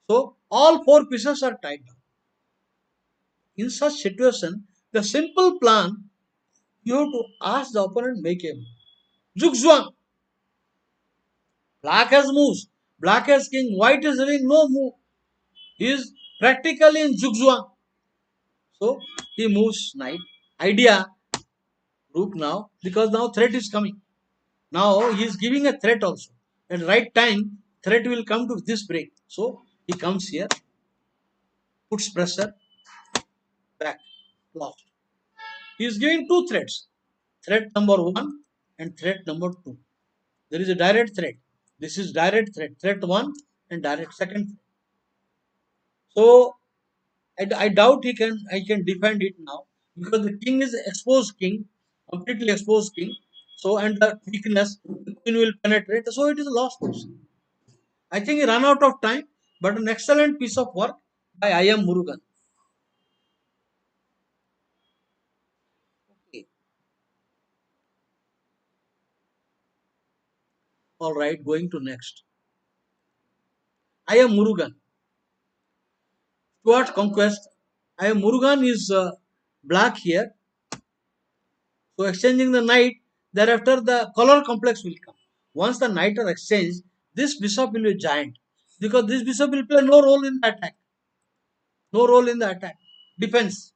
So all four pieces are tied down. In such situation, the simple plan, you have to ask the opponent make a move. Zugzwang. Black has moves. Black has king. White is having no move. He is practically in zugzwang. So he moves knight. Idea rook now, because now threat is coming. Now he is giving a threat also. At right time, threat will come to this break. So he comes here, puts pressure, back, lost. He is giving two threats. Threat number one and threat number two. There is a direct threat. This is direct threat. Threat one and direct second. So I doubt I can defend it now, because the king is exposed king, completely exposed king. So and the weakness, the queen will penetrate. So it is a lost position. I think he ran out of time, but an excellent piece of work by I. M. Murugan. Okay. All right, going to next. I. M. Murugan. Stuart conquest. I. M. Murugan is black here. So exchanging the knight, thereafter the color complex will come. Once the knight are exchanged, this bishop will be giant, because this bishop will play no role in the attack. No role in the attack. Defense.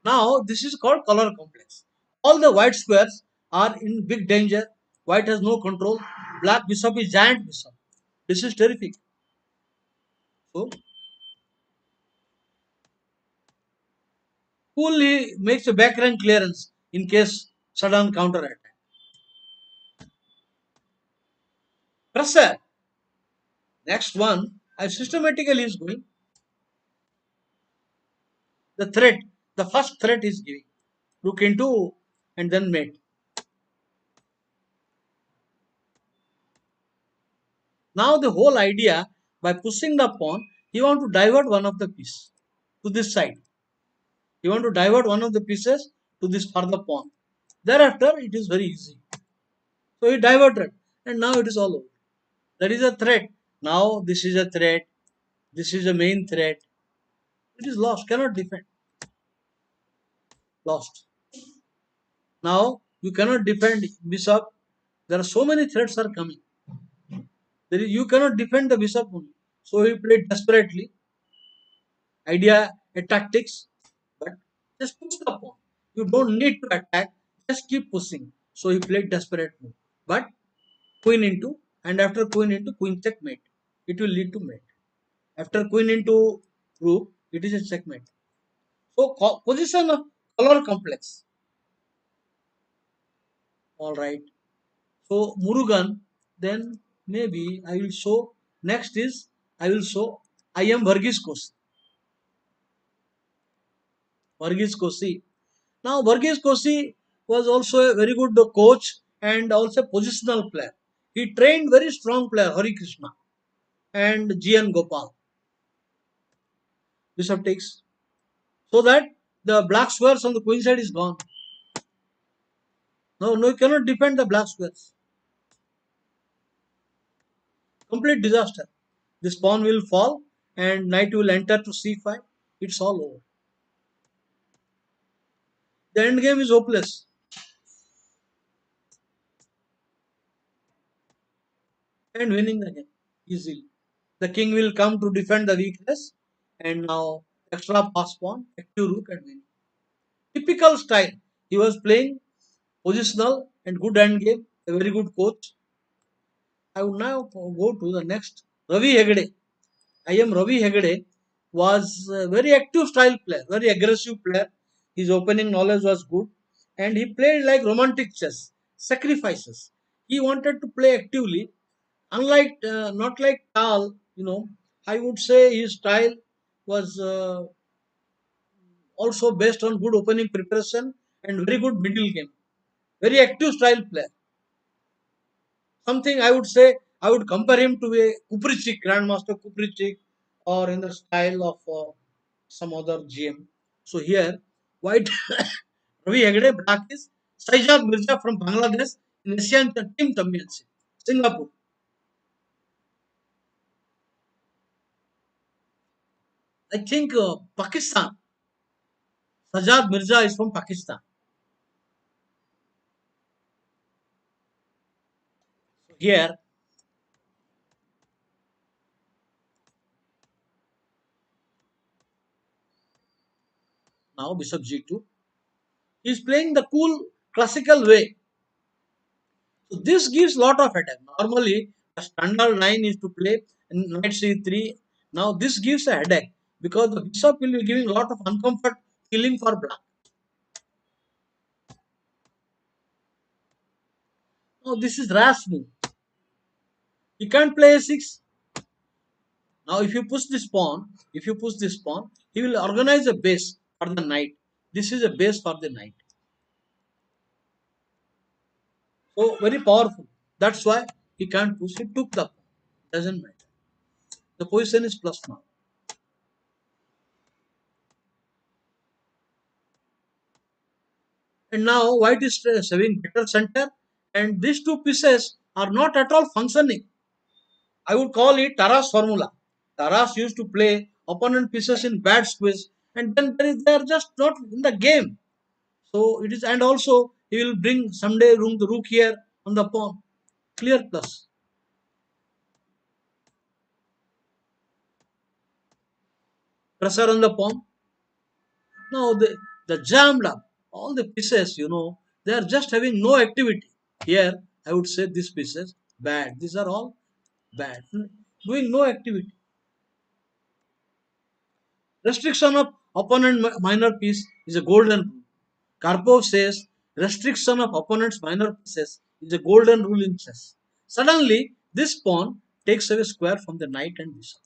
Now this is called color complex. All the white squares are in big danger. White has no control. Black bishop is giant bishop. This is terrific. So coolly makes a back rank clearance in case sudden counter attack. Pressure. Next one, I systematically is going. The threat, the first threat is giving. Rook into and then mate. Now the whole idea, by pushing the pawn, he want to divert one of the piece to this side. He want to divert one of the pieces to this further pawn. Thereafter, it is very easy. So he diverted, and now it is all over. That is a threat. Now this is a threat. This is a main threat. It is lost. Cannot defend. Lost. Now you cannot defend bishop. There are so many threats are coming. There is, you cannot defend the bishop only. So he played desperately. Idea, a tactics, but just push the pawn. You don't need to attack. Just keep pushing. So he played desperate move. But queen into, and after queen into, queen checkmate. It will lead to mate. After queen into rook, it is a checkmate. So position of color complex. All right. So Murugan, then maybe I will show. Next is I will show I am Varghese Kosi. Varghese Kosi. Now Varghese Kosi was also a very good coach and also positional player. He trained very strong player Hari Krishna and G. N. Gopal. Bishop takes, so that the black squares on the queen side is gone. No, no, you cannot defend the black squares. Complete disaster. This pawn will fall and knight will enter to c5. It's all over. The end game is hopeless and winning the game easily. The king will come to defend the weakness, and now extra pass pawn, active rook and winning. Typical style. He was playing positional and good end game. A very good coach. I would now go to the next. Ravi Hegde. I am Ravi Hegde was a very active style player, very aggressive player. His opening knowledge was good, and he played like romantic chess, sacrifices. He wanted to play actively, unlike not like Tal. I would say his style was also based on good opening preparation and very good middle game. Very active style player. Something I would say I would compare him to a Kuprichik, Grandmaster Kuprichik, or in the style of some other GM. So here, white Ravi Hegde, black is Saijad Mirza from Bangladesh in Asian Team Championship, Singapore. I think Pakistan. Sajad Mirza is from Pakistan. So here, now Bishop G2. He is playing the cool classical way. So this gives lot of attack. Normally, a standard line is to play knight c3. Now this gives a headache because the bishop will be giving lot of uncomfort killing for black. Now this is rash move. He can't play a6. Now if you push this pawn, he will organize a base for the knight. This is a base for the knight. So very powerful. That's why he can't push. He took the pawn. Doesn't matter. The position is plus now. And now white is having better center, and these two pieces are not at all functioning. I would call it Taras formula. Taras used to play opponent pieces in bad squeeze, and then they are just not in the game. So it is, and also he will bring someday room the rook here on the pawn. Clear plus. Pressure on the pawn. Now the jammed up. All the pieces, they are just having no activity. Here, I would say these pieces bad. These are all bad. Doing no activity. Restriction of opponent minor piece is a golden rule. Karpov says restriction of opponent's minor pieces is a golden rule in chess. Suddenly, this pawn takes away square from the knight and bishop.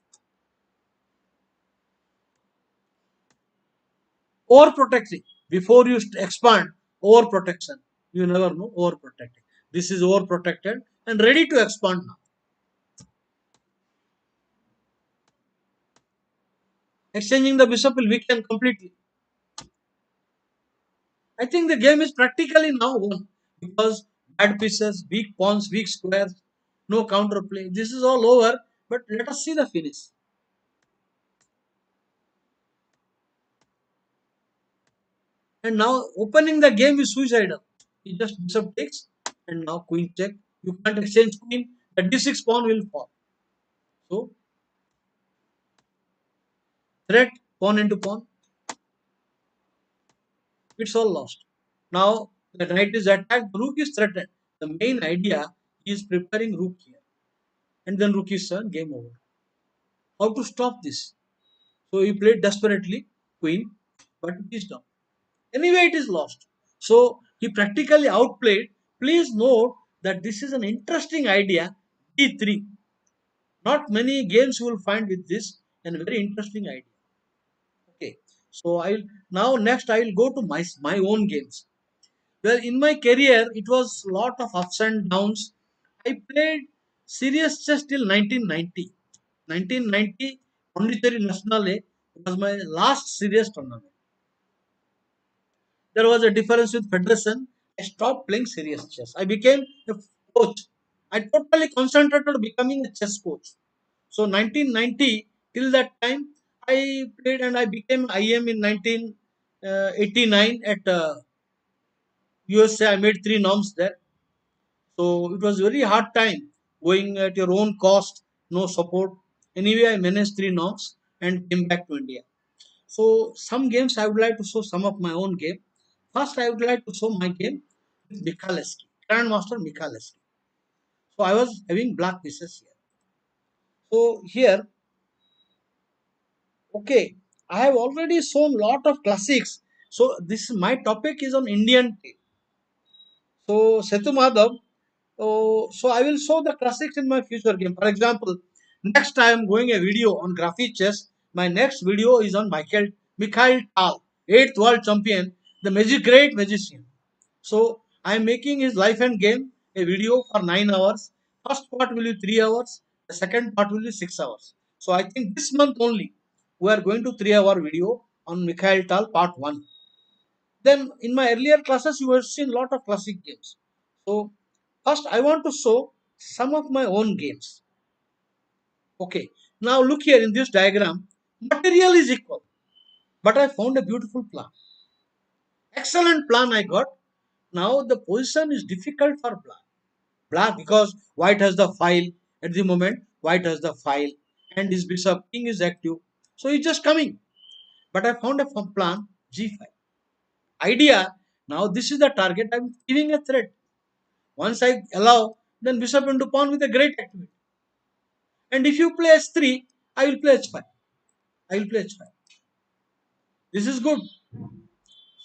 Overprotecting before you expand. Overprotection. You never know. Overprotecting. This is overprotected and ready to expand now. Exchanging the bishop will weaken completely. I think the game is practically now won because bad pieces, weak pawns, weak squares, no counterplay. This is all over. But let us see the finish. And now opening the game is suicidal. He just bishop takes and now queen check. You can't exchange queen. The d6 pawn will fall. So threat pawn into pawn. It's all lost. Now the knight is attacked. The rook is threatened. The main idea is preparing rook here. And then rook is turn. Game over. How to stop this? So he played desperately queen, but it is down. Anyway, it is lost. So he practically outplayed. Please note that this is an interesting idea. D3. Not many games you will find with this, and very interesting idea. Okay. So I'll now next I will go to my own games. Well, in my career, it was lot of ups and downs. I played serious chess till 1990. 1990 Pondicherry Nationale was my last serious tournament. There was a difference with federation. I stopped playing serious chess. I became a coach. I totally concentrated on becoming a chess coach. So 1990 till that time I played and I became IM in 1989 at USA. I made three norms there. So it was very hard time going at your own cost, no support. Anyway, I managed three norms and came back to India. So some games I would like to show some of my own game. First, I would like to show my game with Michalewski, Grandmaster Michalewski. So I was having black pieces here. So here, okay, I have already shown lot of classics. So this my topic is on Indian team. So Setu Madhav. So I will show the classics in my future game. For example, next I am going a video on Graphy chess. My next video is on Mikhail Tal. eighth world champion, the great magician. So I am making his life and game a video for 9 hours. First part will be 3 hours. The second part will be 6 hours. So I think this month only we are going to 3 hour video on Mikhail Tal part one. Then in my earlier classes you have seen lot of classic games. So first I want to show some of my own games. Okay. Now look here in this diagram. Material is equal, but I found a beautiful plan. Excellent plan I got. Now the position is difficult for black. Black because white has the file at the moment. White has the file and his bishop king is active. So he's just coming. But I found a plan g5. Idea. Now this is the target. I'm giving a threat. Once I allow, then bishop into pawn with a great activity. And if you play h3, I will play h5. I will play h5. This is good.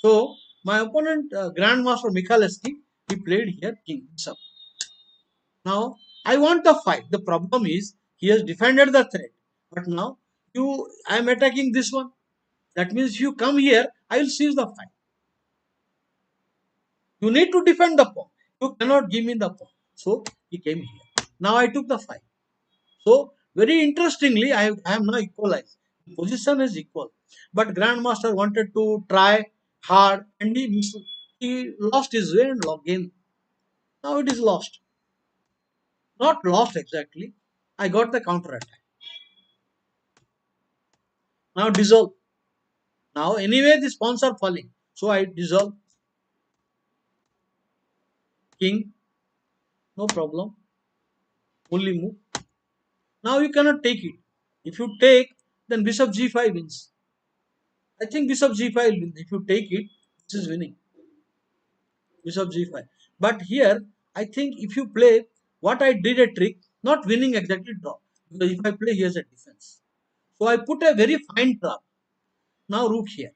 So my opponent, Grandmaster Michalski, he played here king bishop. Now I want the fight. The problem is he has defended the threat. But now I am attacking this one. That means if you come here, I will seize the fight. You need to defend the pawn. You cannot give me the pawn. So he came here. Now I took the fight. So very interestingly, I am now equalized. The position is equal. But Grandmaster wanted to try hard and he lost his way and lost game. Now it is lost. Not lost exactly. I got the counter attack. Now dissolve. Now anyway these pawns are falling. So I dissolve king. No problem. Only move. Now you cannot take it. If you take, then bishop g5 wins. I think bishop g5 will win. If you take it, this is winning. Bishop g5. But here, I think if you play what I did a trick, not winning exactly draw. Because if I play, here's a defense. So I put a very fine trap. Now rook here.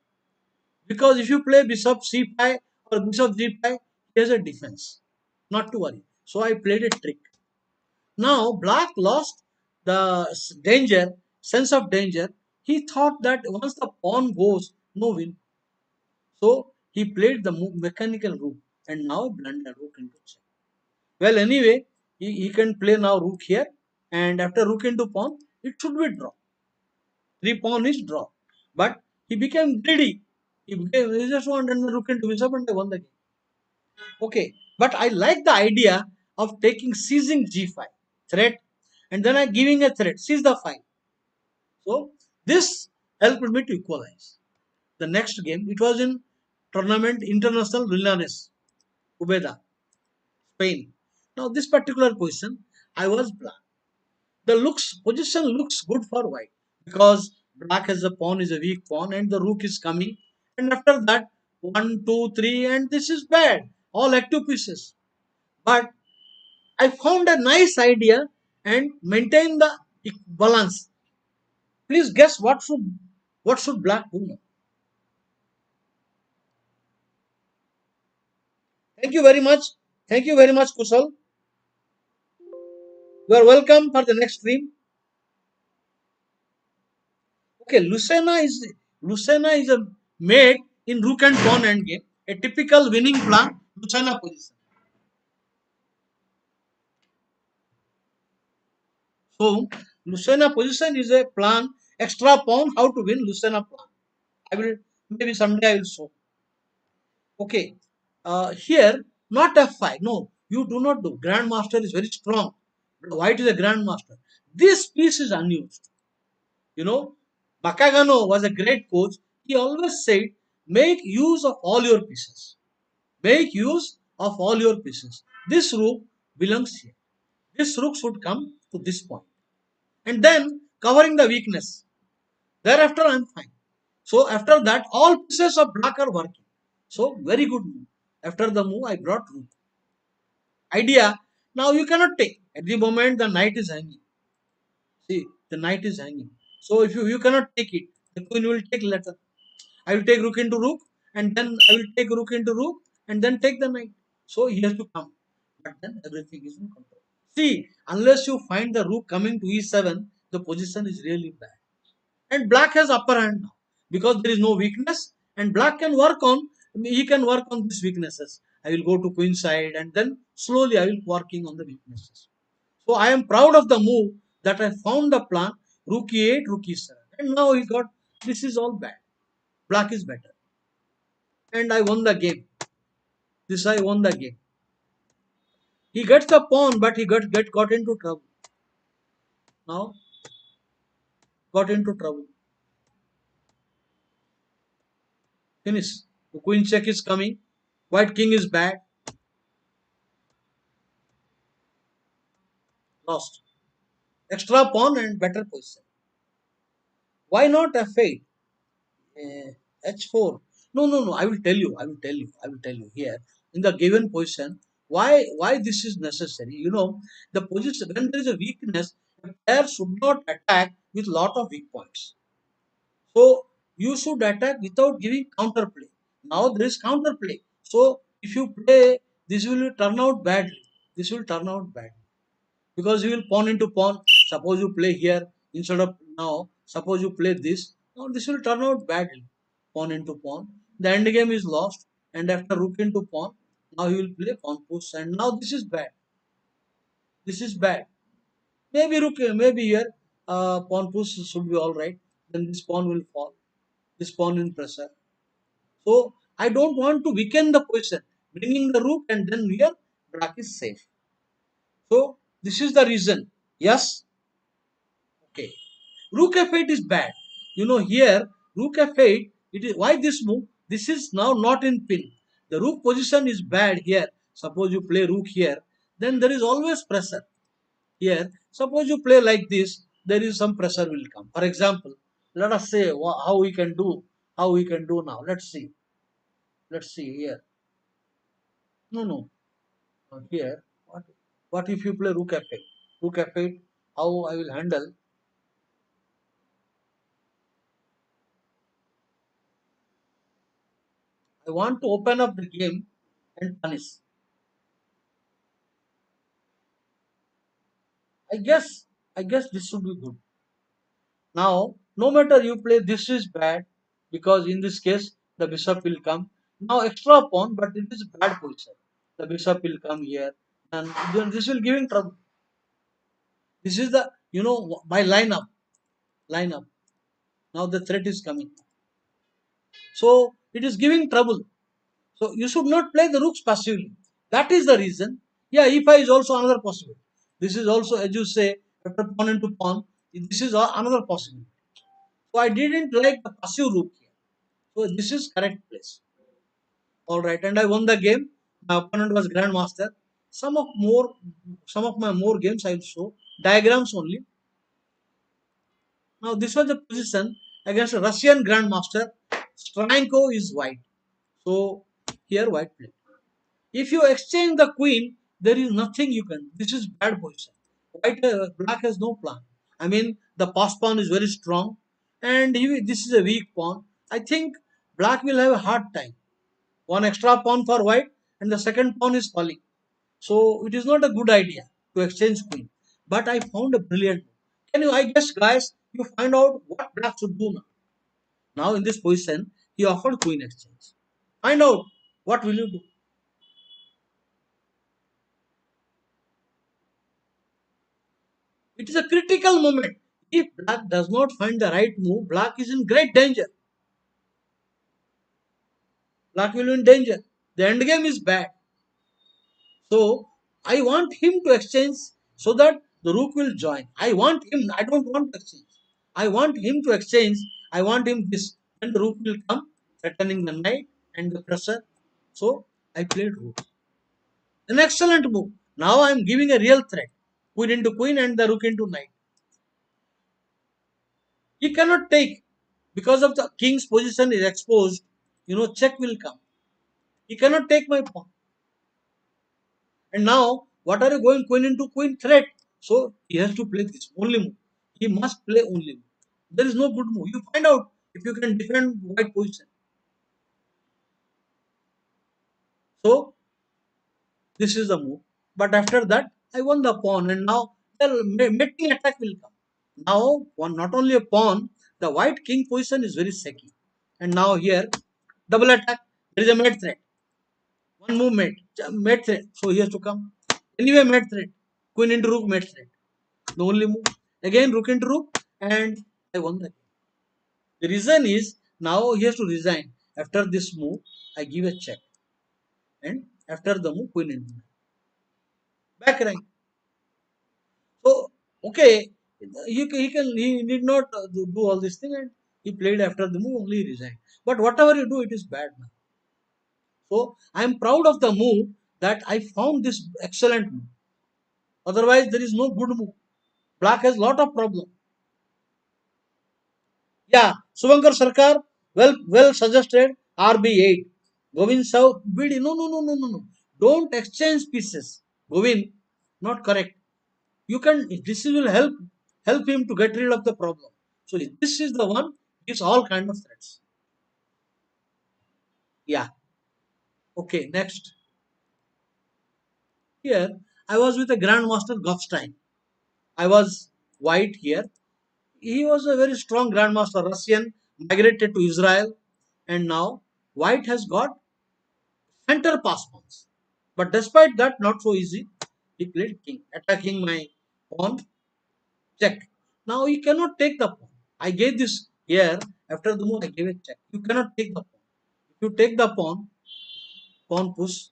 Because if you play bishop c5 or bishop g5, here's a defense. Not to worry. So I played a trick. Now black lost the danger, sense of danger. He thought that once the pawn goes, no win. So he played the mechanical rook and now blundered rook into check. Well, anyway, he can play now rook here and after rook into pawn, it should be draw. Three pawn is draw. But he became greedy. He just wanted rook into bishop and they won the game. Okay, but I like the idea of taking seizing g5 threat and then I giving a threat, seize the file. So this helped me to equalize. The next game, it was in tournament International Villanes, Ubeda, Spain. Now this particular position, I was black. The position looks good for white because black as a pawn is a weak pawn and the rook is coming. And after that, one, two, three, and this is bad. All active pieces. But I found a nice idea and maintain the balance. Please guess what should black do now? Thank you very much. Thank you very much, Kusal. You are welcome for the next stream. Okay, Lucena is a mate in rook and pawn endgame. A typical winning plan, Lucena position. So Lucena position is a plan, extra pawn, how to win Lucena plan. I will maybe someday I will show. Okay, here not f5. No, you do not do. Grandmaster is very strong. White is a grandmaster. This piece is unused. You know, Bakagano was a great coach. He always said, make use of all your pieces. Make use of all your pieces. This rook belongs here. This rook should come to this point. And then covering the weakness. Thereafter, I am fine. So after that, all pieces of black are working. So very good move. After the move, I brought rook. Idea. Now you cannot take. At the moment, the knight is hanging. See, the knight is hanging. So if you cannot take it, the queen will take later. I will take rook into rook, and then I will take rook into rook, and then take the knight. So he has to come. But then everything is in control. See, unless you find the rook coming to e7, the position is really bad. And black has upper hand now because there is no weakness and black can work on, he can work on these weaknesses. I will go to queen side and then slowly I will working on the weaknesses. So I am proud of the move that I found the plan, rook e8, rook e7, and now he got, this is all bad, black is better, and I won the game. This I won the game. He gets the pawn, but he got into trouble. Now got into trouble. Finish. The queen check is coming. White king is bad. Lost. Extra pawn and better position. Why not f8? H4. No, no, no. I will tell you. I will tell you. I will tell you here in the given position why this is necessary. You know, the position when there is a weakness, the player should not attack with lot of weak points. So you should attack without giving counterplay. Now there is counterplay. So if you play, this will turn out badly. This will turn out badly because you will pawn into pawn. Suppose you play here instead of now. Suppose you play this. Now this will turn out badly. Pawn into pawn. The end game is lost. And after rook into pawn, now you will play pawn push. And now this is bad. This is bad. Maybe rook. Maybe here pawn push should be all right. Then this pawn will fall. This pawn in pressure. So I don't want to weaken the position, bringing the rook and then here black is safe. So this is the reason. Yes, okay. Rook f8 is bad. You know here rook f8. It is why this move. This is now not in pin. The rook position is bad here. Suppose you play rook here, then there is always pressure here. Suppose you play like this, there is some pressure will come. For example, let us say how we can do. How we can do now. Let's see. Let's see here. No, no. Here, what if you play rook f8? Rook f8, how I will handle? I want to open up the game and punish. I guess, I guess this should be good. Now, no matter you play, this is bad because in this case the bishop will come. Now extra pawn, but it is bad position. The bishop will come here, and then this will giving trouble. This is the my lineup. Now the threat is coming, so it is giving trouble. So you should not play the rooks passively. That is the reason. Yeah, e5 is also another possibility. This is also, as you say, after pawn into pawn, this is another possibility. So I didn't like the passive rook here. So this is correct place. All right, and I won the game. My opponent was grandmaster. Some of more, some of my more games I will show diagrams only. Now this was the position against a Russian grandmaster. Stranko is white. So here white play. If you exchange the queen, there is nothing you can. This is bad position. Black has no plan. I mean, the pass pawn is very strong, and this is a weak pawn. I think black will have a hard time. One extra pawn for white, and the second pawn is falling. So it is not a good idea to exchange queen. But I found a brilliant. Can you? I guess, guys, you find out what black should do now. Now in this position, he offered queen exchange. Find out what will you do. It is a critical moment. If black does not find the right move, black is in great danger. Black will be in danger. The end game is bad. So I want him to exchange so that the rook will join. I want him. I don't want to exchange. I want him to exchange. I want him this. And the rook will come, threatening the knight and the pressure. So I played rook. An excellent move. Now I am giving a real threat. Queen into queen and the rook into knight. He cannot take because of the king's position is exposed. Check will come. He cannot take my pawn. And now, what are you going queen into queen threat? So he has to play this only move. He must play only move. There is no good move. You find out if you can defend white position. So this is the move. But after that, I won the pawn, and now the mating attack will come. Now, not only a pawn, the white king position is very shaky. And now here Double attack. There is a mate threat. One move mate. Mate threat. So he has to come. Anyway, mate threat. Queen into rook, mate threat. The only move. Again, rook into rook. And I won the game. The reason is now he has to resign. After this move, I give a check. And after the move, queen into back rank. So, okay, he need not do all this thing, and he played after the move, only resigned. But whatever you do, it is bad now. So I am proud of the move that I found this excellent move. Otherwise, there is no good move. Black has lot of problem. Yeah, Suvankar Sarkar, well suggested. RB8. Govind Sahu, BD. No, no, no, no, no, no. Don't exchange pieces. Govind, not correct. You can. This will help him to get rid of the problem. So this is the one gives all kind of threats. Yeah. Okay. Next. Here I was with a Grandmaster Goffstein. I was white here. He was a very strong Grandmaster Russian, migrated to Israel, and now white has got center pass pawns. But despite that, not so easy. He played king, attacking my pawn. Check. Now you cannot take the pawn. I gave this here. After the move, I gave a check. You cannot take the pawn. If you take the pawn, pawn push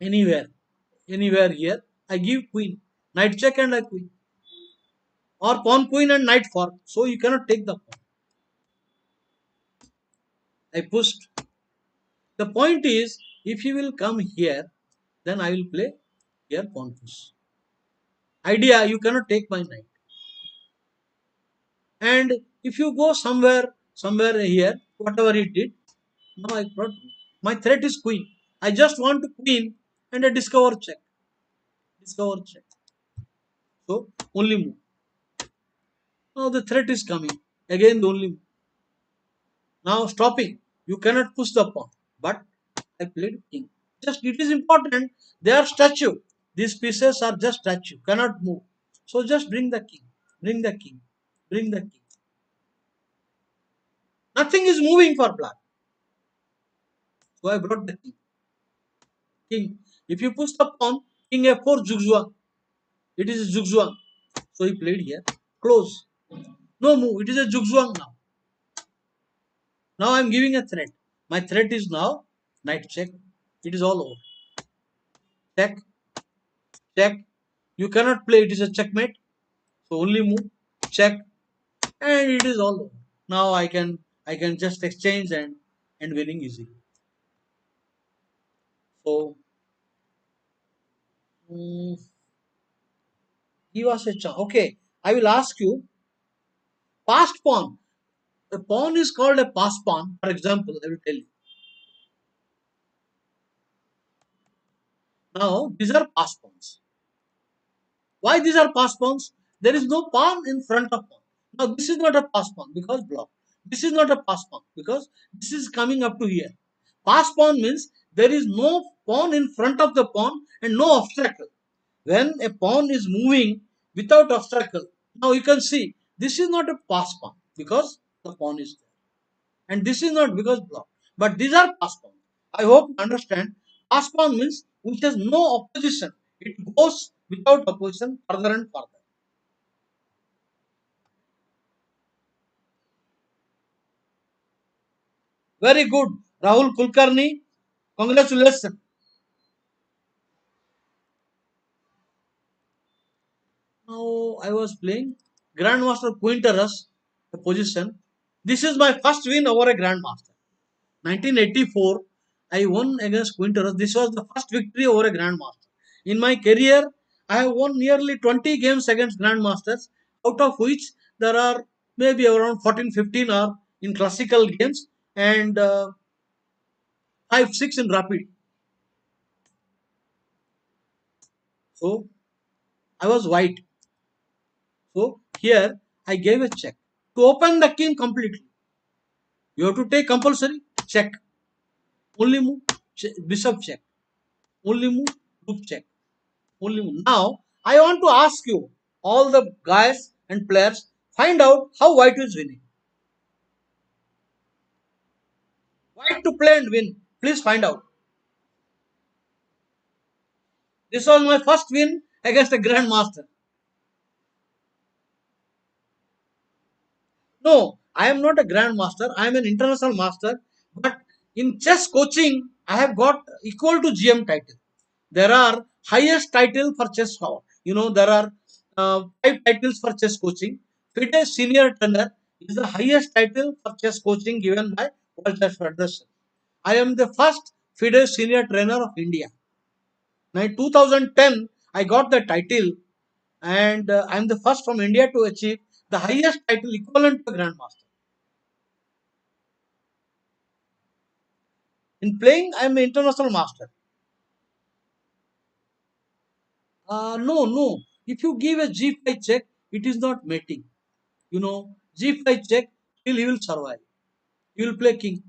anywhere, anywhere here. I give queen, knight check and a queen, or pawn queen and knight fork. So you cannot take the pawn. I pushed. The point is, if he will come here, then I will play here pawn push. Idea, you cannot take my knight. And if you go somewhere here, whatever he did, now I brought my threat is queen. I just want to queen and a discover check. Discover check. So only move. Now the threat is coming. Again the only move. Now stopping. You cannot push the pawn. But I played king. Just it is important. They are statue. These pieces are just statue. Cannot move. So just bring the king. Bring the king. Bring the king. Nothing is moving for black. So I brought the king. King. If you push the pawn, king f4 zugzwang. It is a zugzwang. So he played here. Close. No move. It is a zugzwang now. Now I am giving a threat. My threat is now knight check. It is all over. Check. Check. You cannot play. It is a checkmate. So only move. Check. And it is all over. Now I can just exchange and winning easily. So mm, he was a chance. Okay. I will ask you passed pawn. A pawn is called a pass pawn. For example, I will tell you. Now these are pass pawns. Why these are pass pawns? There is no pawn in front of pawn. Now this is not a pass pawn because block. This is not a pass pawn because this is coming up to here. Pass pawn means there is no pawn in front of the pawn and no obstacle. When a pawn is moving without obstacle, now you can see this is not a pass pawn because the pawn is there. And this is not because block. But these are pass pawn. I hope you understand. Pass pawn means which has no opposition. It goes without opposition further and further. Very good. Rahul Kulkarni, congratulations. Now I was playing Grandmaster Pointerus, the position. This is my first win over a Grandmaster. 1984, I won against Quinteros. This was the first victory over a Grandmaster. In my career, I have won nearly 20 games against Grandmasters, out of which there are maybe around 14, 15 are in classical games and 5, 6 in rapid. So I was white. So here I gave a check. To open the king completely, you have to take compulsory check. Only move, bishop check. Only move, rook check. Only move. Now, I want to ask you, all the guys and players, find out how white is winning. Right to play and win. Please find out. This was my first win against a grandmaster. No, I am not a grandmaster. I am an international master. But in chess coaching, I have got equal to GM title. There are highest title for chess power. There are five titles for chess coaching. FIDE senior trainer is the highest title for chess coaching given by World Chess Federation. I am the first FIDE senior trainer of India. Now, in 2010, I got the title, and I am the first from India to achieve the highest title equivalent to a grandmaster. In playing, I am an international master. No, no. If you give a G5 check, it is not mating. G5 check, till he will survive. He will play king.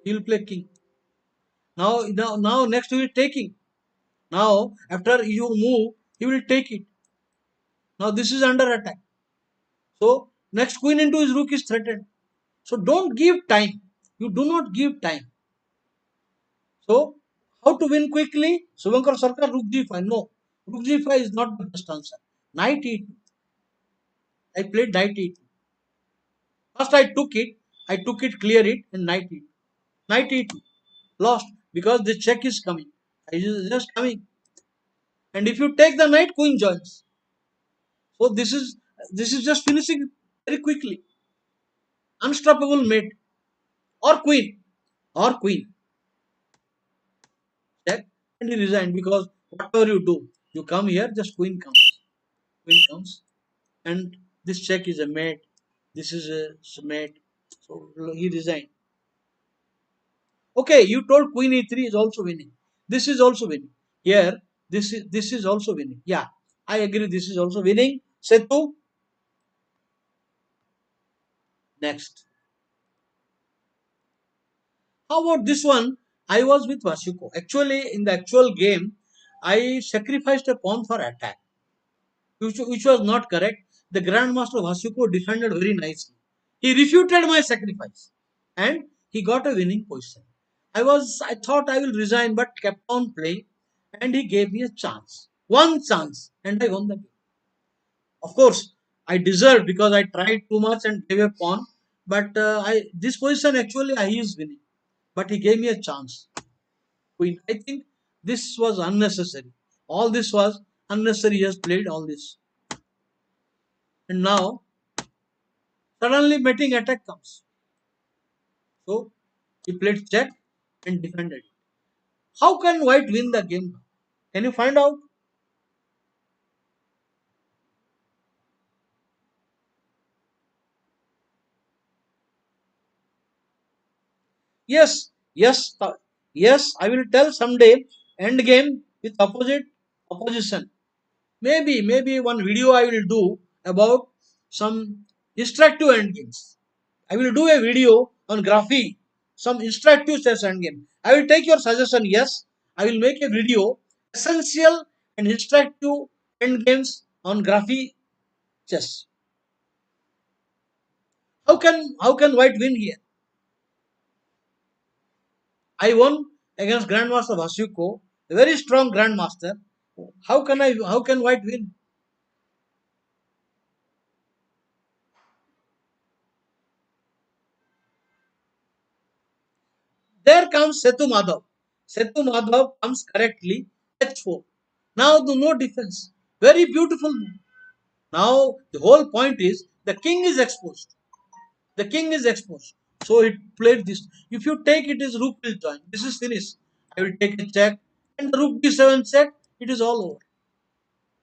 He will play king. Now, next he will taking. Now, after you move, he will take it. Now, this is under attack. So, next queen into his rook is threatened. So, don't give time. You do not give time. So, how to win quickly? Subankar Sarkar, rook g5. No, rook g5 is not the best answer. Knight e2. I played knight e2. First I took it, clear it, and knight e2. Knight e2. Lost because the check is coming. It is just coming. And if you take the knight, queen joins. So this is just finishing very quickly. Unstoppable mate or queen or queen. Check, and he resigned because whatever you do, you come here, just queen comes. Queen comes, and this check is a mate. This is a mate. So he resigned. Okay, you told queen e3 is also winning. This is also winning. Here, this is also winning. Yeah, I agree. This is also winning. Setu, next. How about this one? I was with Vasuko. Actually, in the actual game, I sacrificed a pawn for attack, which was not correct. The Grandmaster Vasuko defended very nicely. He refuted my sacrifice, and he got a winning position. I thought I will resign, but kept on playing, and he gave me a chance, one chance, and I won the game. Of course, I deserved because I tried too much and gave a pawn. But I this position actually he is winning, but he gave me a chance. Queen. I think this was unnecessary. All this was unnecessary. He has played all this, and now suddenly betting attack comes. So he played check and defended. How can White win the game? Can you find out? Yes, yes, yes. I will tell someday. End game with opposition. Maybe one video I will do about some instructive endgames. I will do a video on Graphy, some instructive chess endgame. I will take your suggestion. Yes, I will make a video essential and instructive endgames on Graphy chess. How can White win here? I won against Grandmaster Vasuko, a very strong Grandmaster. How can White win? There comes Setu Madhav. Setu Madhav comes correctly, h4. Now the no defense. Very beautiful move. Now the whole point is the king is exposed. The king is exposed. So it played this. If you take it, his rook will join. This is finished. I will take a check. And the rook d7 check. It is all over.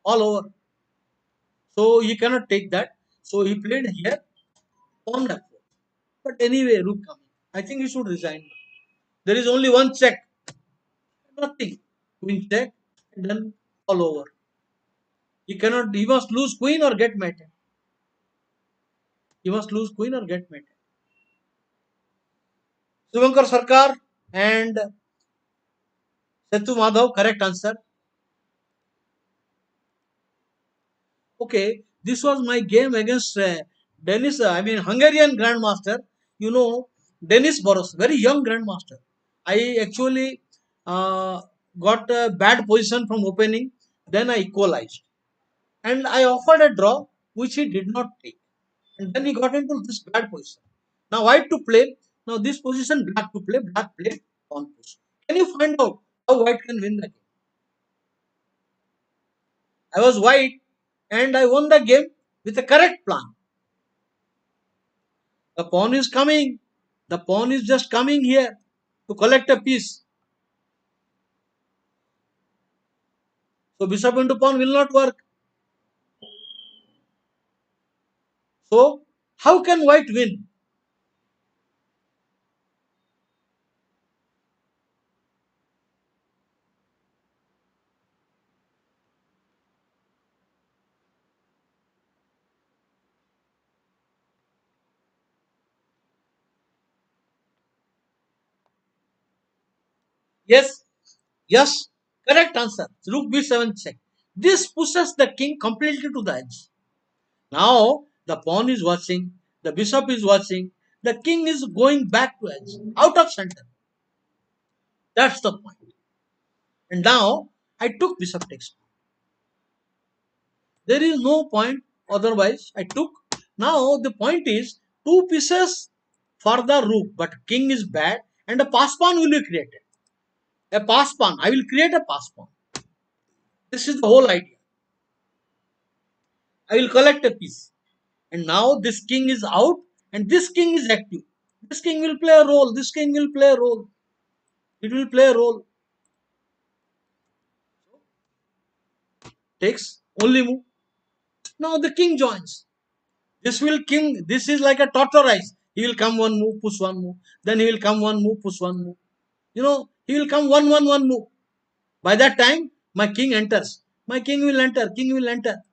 All over. So he cannot take that. So he played here. Pawn f4. But anyway, rook coming. I think he should resign. There is only one check. Nothing. Queen check. And then all over. He cannot. He must lose queen or get mated. He must lose queen or get mated. Subankar Sarkar and Setu Madhav, correct answer. Okay, this was my game against Hungarian Grandmaster. You know, Dennis Boros, very young grandmaster. I actually uh, got a bad position from opening. Then I equalized, and I offered a draw, which he did not take. And then he got into this bad position. Now white to play. Now this position black to play. Black play pawn push. Can you find out how white can win the game? I was white, and I won the game with a correct plan. The pawn is coming. The pawn is just coming here to collect a piece. So bishop into pawn will not work. So how can white win? Yes, yes, correct answer. Rook b7 check. This pushes the king completely to the edge. Now the pawn is watching, the bishop is watching, the king is going back to edge, out of center. That's the point. And now I took bishop takes. There is no point otherwise. I took. Now the point is two pieces for the rook, but king is bad, and a pass pawn will be created. A pass pawn. I will create a pass pawn. This is the whole idea. I will collect a piece. And now this king is out and this king is active. This king will play a role. This king will play a role. It will play a role. Takes only move. Now the king joins. This will king. This is like a tortoise. He will come one move, push one move. Then he will come one move, push one move. He will come one move. By that time, my king enters. My king will enter. King will enter.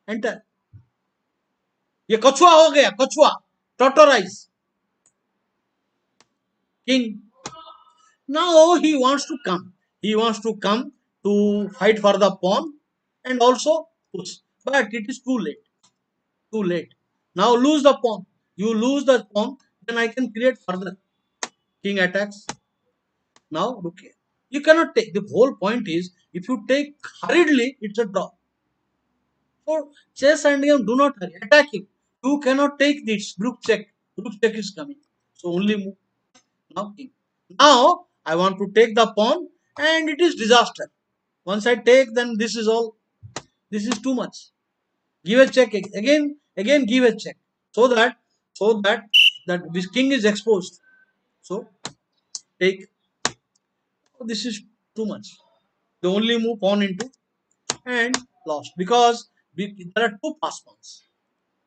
Enter. ये कछुआ हो गया कछुआ tortoise king. Now he wants to come. He wants to come to fight for the pawn and also push. But it is too late. Too late. Now lose the pawn. You lose the pawn, then I can create further. King attacks. Now look here. You cannot take. The whole point is if you take hurriedly, it's a draw. So chess and game do not hurry. Attack him. You cannot take this. Rook check. Rook check is coming. So only move. Now king. Now I want to take the pawn and it is disaster. Once I take, then this is all. This is too much. Give a check again. Give a check so that this king is exposed. So take. Oh, this is too much. They only move pawn into and lost because there are two pass pawns.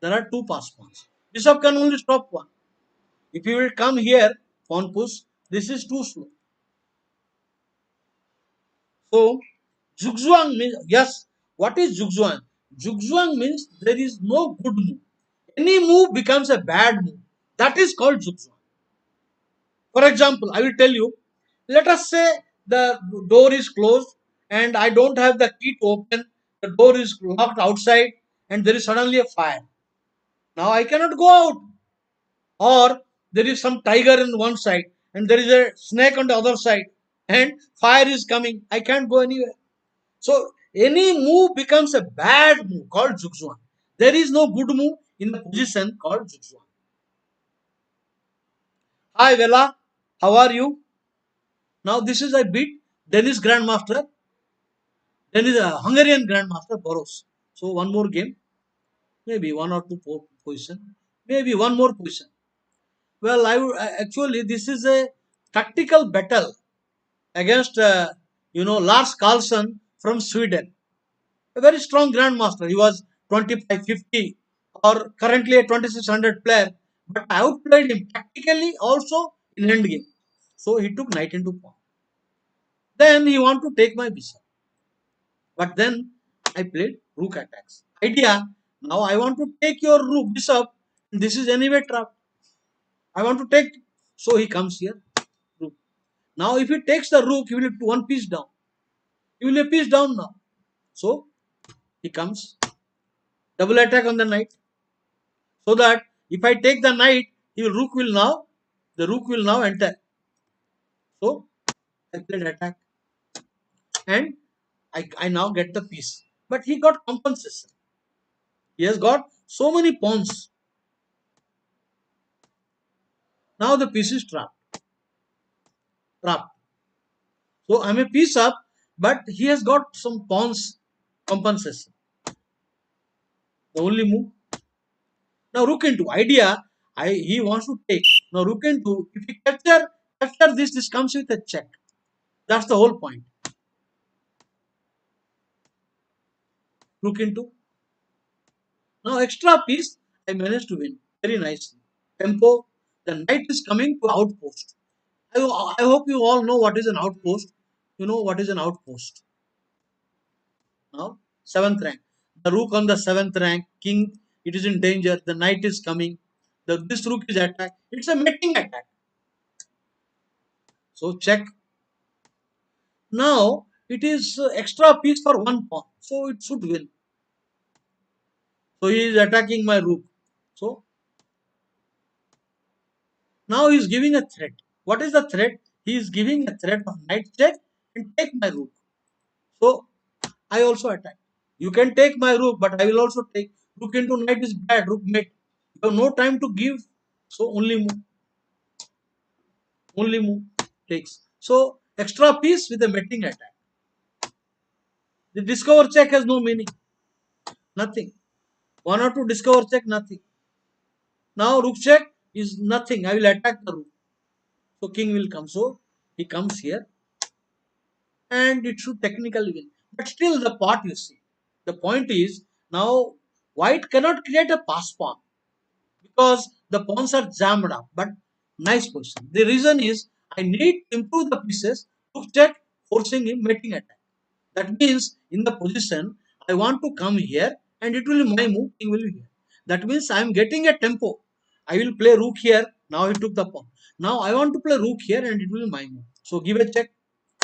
There are two pass pawns. Bishop can only stop one. If you will come here, pawn push. This is too slow. So zugzwang means yes. What is zugzwang? Zugzwang means there is no good move. Any move becomes a bad move. That is called zugzwang. For example, I will tell you. Let us say the door is closed and I don't have the key to open. The door is locked outside and there is suddenly a fire. Now I cannot go out. Or there is some tiger in one side and there is a snake on the other side and fire is coming. I can't go anywhere. So any move becomes a bad move called zugzwang. There is no good move in the position called zugzwang. Hi Vela, how are you? Now this is a bit Danish grandmaster. Then is a Hungarian grandmaster Boros. So one more game, maybe one or two position, maybe one more position. Well, I would actually this is a tactical battle against Lars Carlson from Sweden, a very strong grandmaster. He was 2550 or currently a 2600 player, but I outplayed him tactically also in end game. So he took knight into pawn. Then he want to take my bishop, but then I played rook attacks. Idea. Now I want to take your rook bishop. This is anyway trap. I want to take. So he comes here. Rook. Now if he takes the rook, he will put one piece down. He will a piece down now. So he comes. Double attack on the knight. So that if I take the knight, rook will now The rook will now enter. So I played attack and I now get the piece. But he got compensation. He has got so many pawns. Now the piece is trapped. So I'm a piece up, but he has got some pawns compensation. The only move. Now rook into idea. He wants to take. Now rook into, if he capture this comes with a check. That's the whole point. Rook into. Now extra piece, I managed to win very nicely. Tempo. The knight is coming to outpost. I hope you all know what is an outpost. You know what is an outpost. Now seventh rank. The rook on the seventh rank. King. It is in danger. The knight is coming. This rook is attacked. It's a mating attack. So check. Now it is extra piece for one pawn. So it should win. So he is attacking my rook. So now he is giving a threat. What is the threat? He is giving a threat of knight check and take my rook. So I also attack. You can take my rook, but I will also take. Rook into knight is bad. Rook mate. You have no time to give. So only move. Only move takes. So extra piece with a mating attack. The discover check has no meaning. Nothing. One or two discover check, nothing. Now rook check is nothing. I will attack the rook. So king will come. So he comes here and it should technically win. But still the pot you see. The point is now white cannot create a pass pawn because the pawns are jammed up. But nice position. The reason is I need to improve the pieces. Rook check forcing him mating attack. That means in the position I want to come here and it will be my move. King will be here. That means I am getting a tempo. I will play rook here. Now he took the pawn. Now I want to play rook here and it will be my move. So give a check.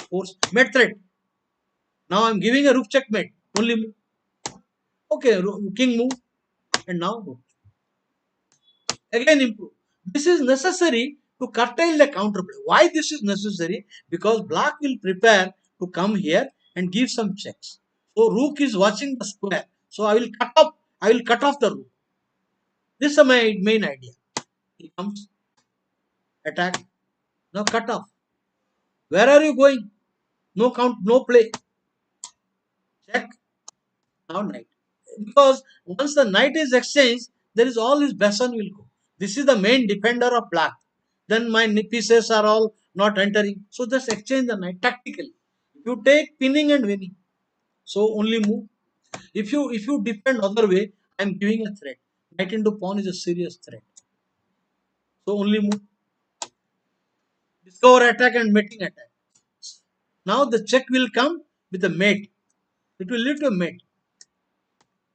Force mate threat. Now I'm giving a rook checkmate. Only move. Okay, king move. And now rook. Again improve. This is necessary to curtail the counterplay. Why this is necessary? Because black will prepare to come here and give some checks. So rook is watching the square. So I will cut off the rook. This is my main idea. He comes, attack. Now cut off. Where are you going? No count, no play. Check. Now knight. Because once the knight is exchanged, there is all his basin will go. This is the main defender of black. Then my pieces are all not entering. So just exchange the knight tactically. You take pinning and winning. So only move. If you defend other way, I am giving a threat. Knight into pawn is a serious threat. So only move. Discover attack and mating attack. Now the check will come with a mate. It will lead to a mate.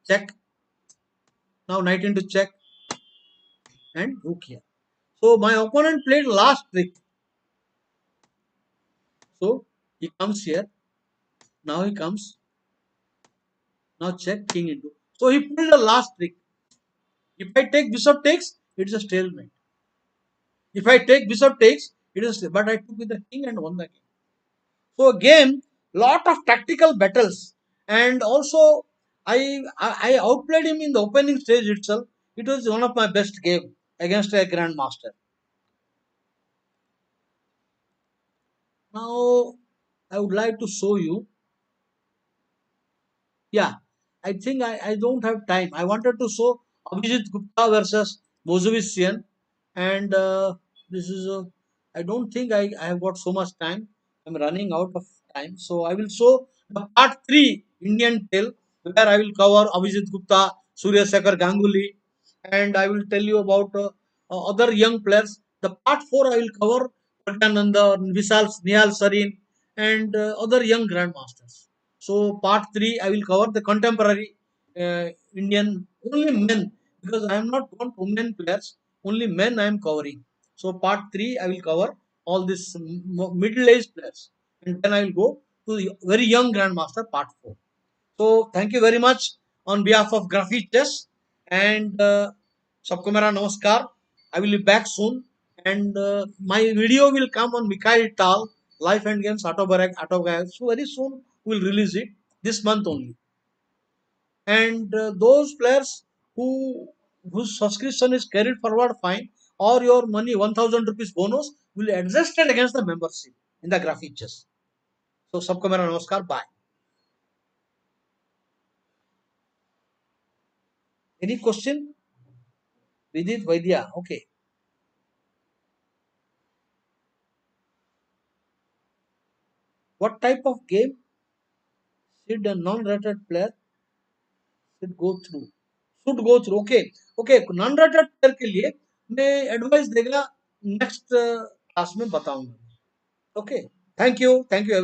Check. Now knight into check and rook here. So my opponent played last trick. So he comes here. Now he comes. Now check king into. So he pulled the last trick. If I take bishop takes, it is a stalemate. If I take bishop takes, it is. But I took with the king and won the game. So again, lot of tactical battles, and also I outplayed him in the opening stage itself. It was one of my best game against a grandmaster. Now I would like to show you. Yeah, I think I don't have time. I wanted to show Abhijit Gupta versus Bozovician, and this is I don't think I have got so much time. I'm running out of time, so I will show the part three Indian tale where I will cover Abhijit Gupta, Surya Sekhar Ganguly, and I will tell you about other young players. The part four I will cover Pragyananda, Vishal, Nihal Sarin, and other young grandmasters. So part three, I will cover the contemporary Indian only men because I am not want women players. Only men I am covering. So part three, I will cover all these middle-aged players, and then I will go to the very young grandmaster part four. So thank you very much on behalf of Graphy Chess and सबको मेरा नमस्कार. I will be back soon and my video will come on Mikhail Tal Life and Games Autobiography. So very soon we'll release it this month only. And those players who whose subscription is carried forward fine, or your money 1000 rupees bonus will be adjusted against the membership in the graphic chess. So सबको मेरा नमस्कार. Bye. Any question? Vidit Vaidya. Okay. What type of game should a non-rated player should go through? Should go through. Okay. Okay. Non-rated player के लिए मैं advice देगा next class में बताऊंगा. Okay. Thank you. Thank you.